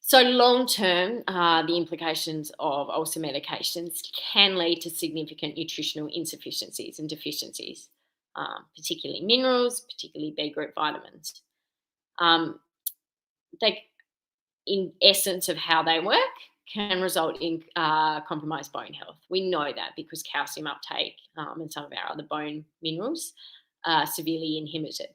So long term, the implications of ulcer medications can lead to significant nutritional insufficiencies and deficiencies, particularly minerals, particularly B group vitamins. They, in essence of how they work, can result in compromised bone health. We know that because calcium uptake and some of our other bone minerals are severely inhibited.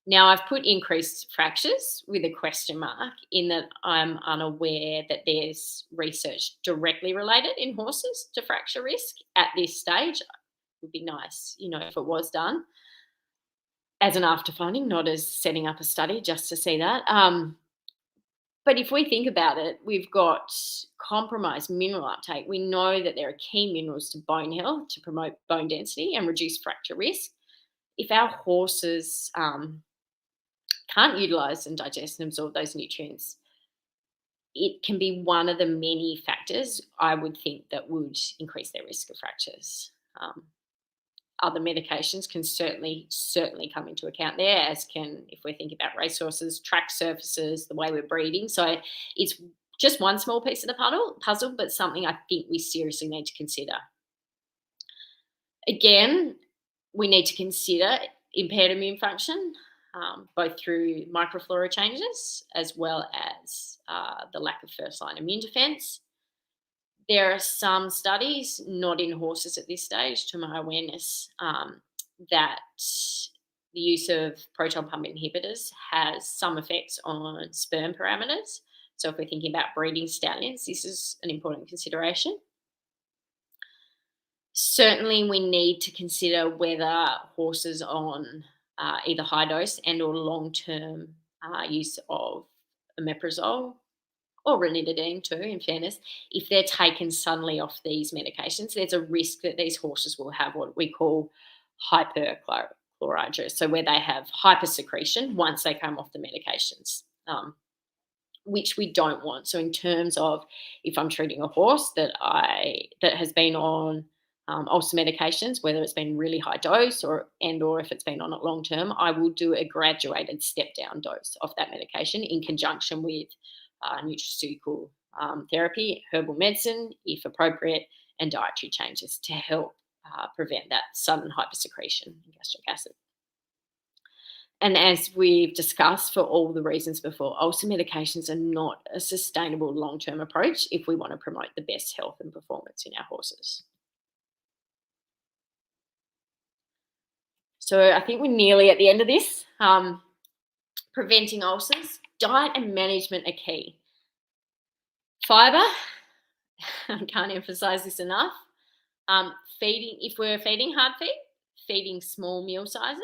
Now, I've put increased fractures with a question mark in that I'm unaware that there's research directly related in horses to fracture risk at this stage. It would be nice, if it was done as an after finding, not as setting up a study just to see that. But if we think about it, we've got compromised mineral uptake. We know that there are key minerals to bone health to promote bone density and reduce fracture risk. If our horses can't utilise and digest and absorb those nutrients, it can be one of the many factors I would think that would increase their risk of fractures. Other medications can certainly come into account there, as can, if we think about racehorses, track surfaces, the way we're breeding. So it's just one small piece of the puzzle, but something I think we seriously need to consider. Again, we need to consider impaired immune function, both through microflora changes as well as the lack of first-line immune defence. There are some studies, not in horses at this stage, to my awareness, that the use of proton pump inhibitors has some effects on sperm parameters. So if we're thinking about breeding stallions, this is an important consideration. Certainly, we need to consider whether horses on either high dose and or long-term use of omeprazole or ranitidine too, in fairness, if they're taken suddenly off these medications, there's a risk that these horses will have what we call hyperchlorhydria, so where they have hypersecretion once they come off the medications, which we don't want. So in terms of if I'm treating a horse that has been on ulcer medications, whether it's been really high dose or if it's been on it long term, I will do a graduated step down dose of that medication in conjunction with nutraceutical therapy, herbal medicine, if appropriate, and dietary changes to help prevent that sudden hypersecretion in gastric acid. And as we've discussed, for all the reasons before, ulcer medications are not a sustainable long-term approach if we want to promote the best health and performance in our horses. So I think we're nearly at the end of this. Preventing ulcers, diet and management are key. Fibre, I can't emphasize this enough. Feeding, if we're feeding hard feed, feeding small meal sizes,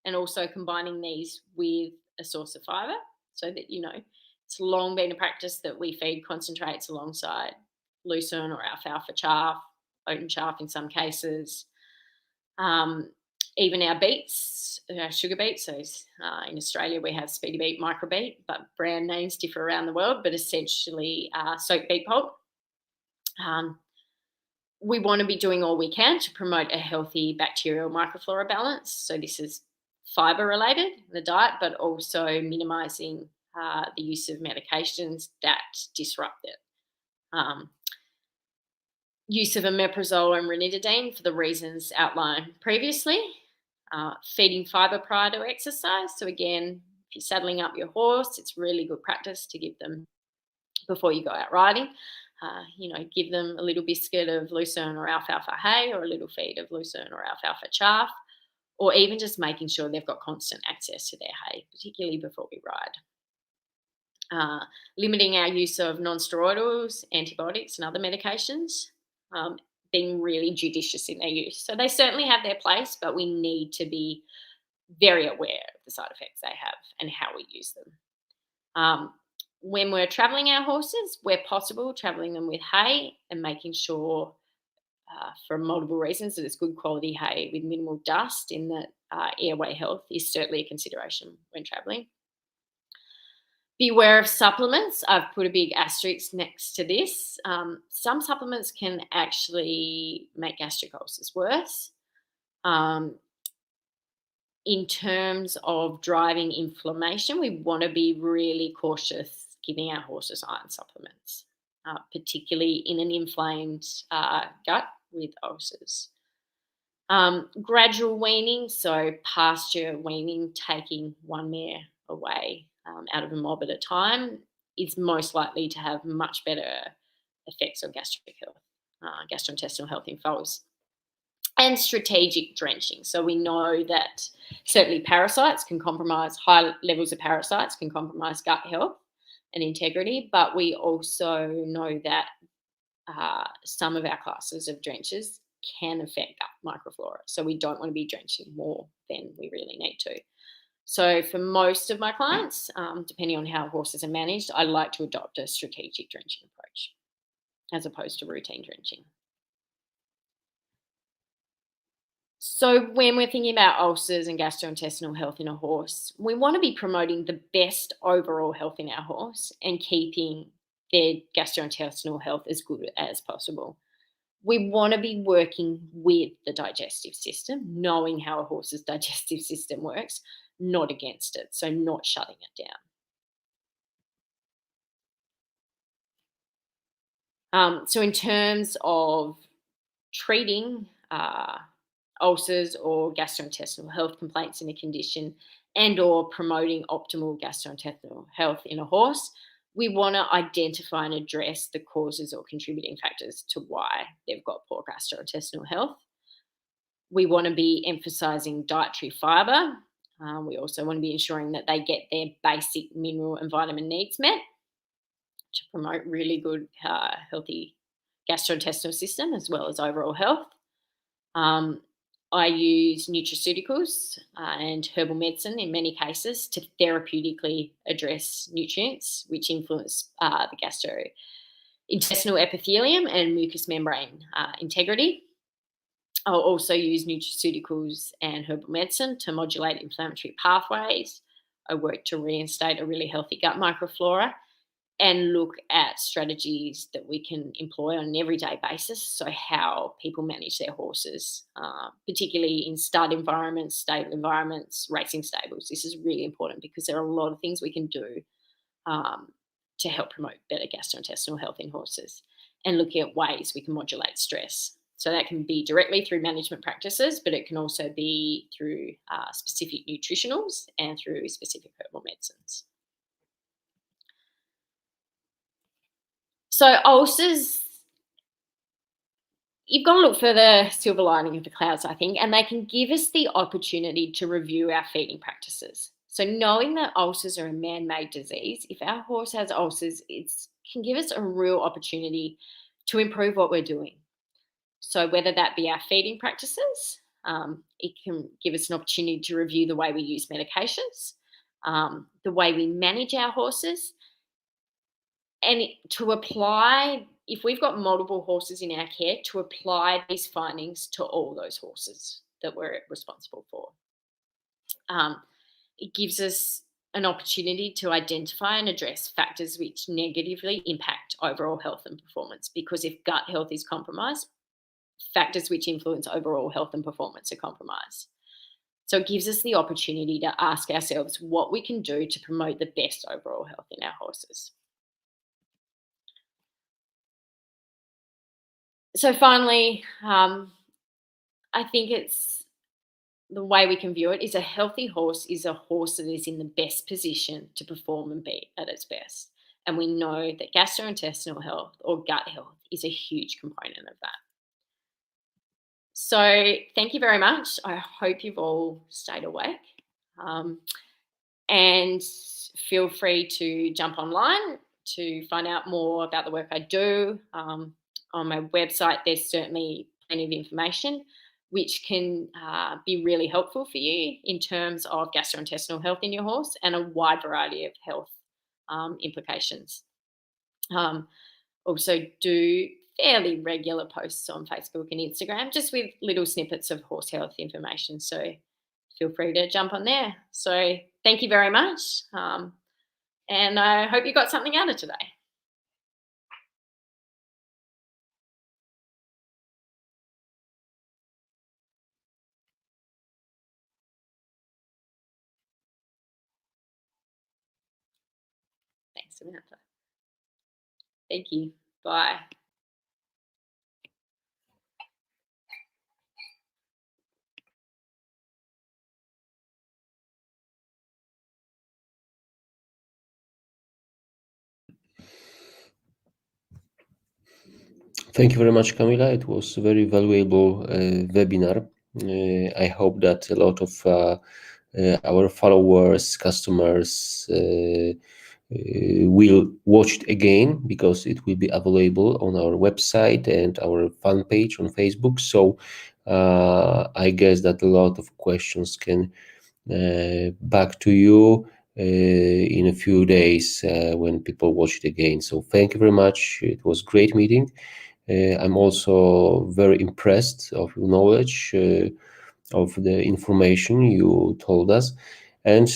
and also combining these with a source of fibre, so that, it's long been a practice that we feed concentrates alongside lucerne or alfalfa chaff, oat and chaff in some cases. Even our beets, our sugar beets. So in Australia we have speedy beet, micro beet, but brand names differ around the world, but essentially soaked beet pulp. We want to be doing all we can to promote a healthy bacterial microflora balance. So this is fibre related, the diet, but also minimising the use of medications that disrupt it. Use of omeprazole and ranitidine for the reasons outlined previously. Feeding fibre prior to exercise. So again, if you're saddling up your horse, it's really good practice to give them, before you go out riding, give them a little biscuit of lucerne or alfalfa hay, or a little feed of lucerne or alfalfa chaff, or even just making sure they've got constant access to their hay, particularly before we ride. Limiting our use of non-steroidals, antibiotics and other medications, being really judicious in their use. So they certainly have their place, but we need to be very aware of the side effects they have and how we use them. When we're travelling our horses, where possible, travelling them with hay and making sure, for multiple reasons, that it's good quality hay with minimal dust in the airway health is certainly a consideration when travelling. Beware of supplements. I've put a big asterisk next to this. Some supplements can actually make gastric ulcers worse. In terms of driving inflammation, we want to be really cautious giving our horses iron supplements, particularly in an inflamed gut with ulcers. Gradual weaning, so pasture weaning, taking one mare away out of a mob at a time, is most likely to have much better effects on gastric health, gastrointestinal health in foals. And strategic drenching. So we know that certainly parasites can compromise, high levels of parasites can compromise gut health and integrity, but we also know that some of our classes of drenches can affect gut microflora. So we don't want to be drenching more than we really need to. So for most of my clients, depending on how horses are managed, I like to adopt a strategic drenching approach as opposed to routine drenching. So when we're thinking about ulcers and gastrointestinal health in a horse, we want to be promoting the best overall health in our horse and keeping their gastrointestinal health as good as possible. We want to be working with the digestive system, knowing how a horse's digestive system works, not against it, so not shutting it down. So in terms of treating ulcers or gastrointestinal health complaints in a condition and or promoting optimal gastrointestinal health in a horse, we want to identify and address the causes or contributing factors to why they've got poor gastrointestinal health. We want to be emphasising dietary fibre. We also want to be ensuring that they get their basic mineral and vitamin needs met to promote really good, healthy gastrointestinal system as well as overall health. I use nutraceuticals and herbal medicine in many cases to therapeutically address nutrients which influence the gastrointestinal epithelium and mucous membrane integrity. I'll also use nutraceuticals and herbal medicine to modulate inflammatory pathways. I work to reinstate a really healthy gut microflora and look at strategies that we can employ on an everyday basis. So how people manage their horses, particularly in stud environments, stable environments, racing stables. This is really important because there are a lot of things we can do to help promote better gastrointestinal health in horses, and looking at ways we can modulate stress. So that can be directly through management practices, but it can also be through specific nutritionals and through specific herbal medicines. So ulcers, you've got to look for the silver lining of the clouds, I think, and they can give us the opportunity to review our feeding practices. So knowing that ulcers are a man-made disease, if our horse has ulcers, it can give us a real opportunity to improve what we're doing. So whether that be our feeding practices, it can give us an opportunity to review the way we use medications, the way we manage our horses, and to apply, if we've got multiple horses in our care, to apply these findings to all those horses that we're responsible for. It gives us an opportunity to identify and address factors which negatively impact overall health and performance, because if gut health is compromised, factors which influence overall health and performance are compromised. So it gives us the opportunity to ask ourselves what we can do to promote the best overall health in our horses. So finally, I think it's the way we can view it is a healthy horse is a horse that is in the best position to perform and be at its best. And we know that gastrointestinal health or gut health is a huge component of that. So thank you very much. I hope you've all stayed awake. And feel free to jump online to find out more about the work I do. On my website, there's certainly plenty of information which can be really helpful for you in terms of gastrointestinal health in your horse and a wide variety of health implications. Also do fairly regular posts on Facebook and Instagram, just with little snippets of horse health information. So feel free to jump on there. So thank you very much. And I hope you got something out of today. Thanks, Samantha. Thank you. Bye. Thank you very much, Camila. It was a very valuable webinar. I hope that a lot of our followers, customers will watch it again, because it will be available on our website and our fan page on Facebook. So I guess that a lot of questions can back to you in a few days when people watch it again. So thank you very much. It was great meeting. I'm also very impressed of your knowledge, of the information you told us, and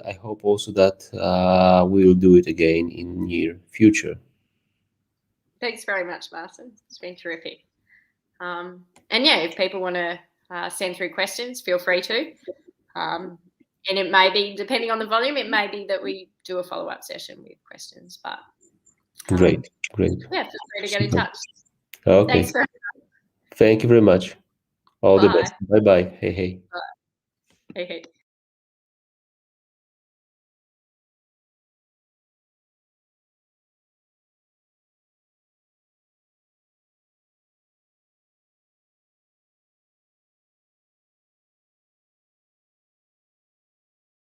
I hope also that we will do it again in near future. Thanks very much, Martin. It's been terrific. And yeah, if people want to send through questions, feel free to. And it may be, depending on the volume, it may be that we do a follow-up session with questions. But Great. Yeah, feel free to get in touch. Okay. Thanks very much. Thank you very much. All the Bye. best. Bye bye. Hey. Bye. Hey.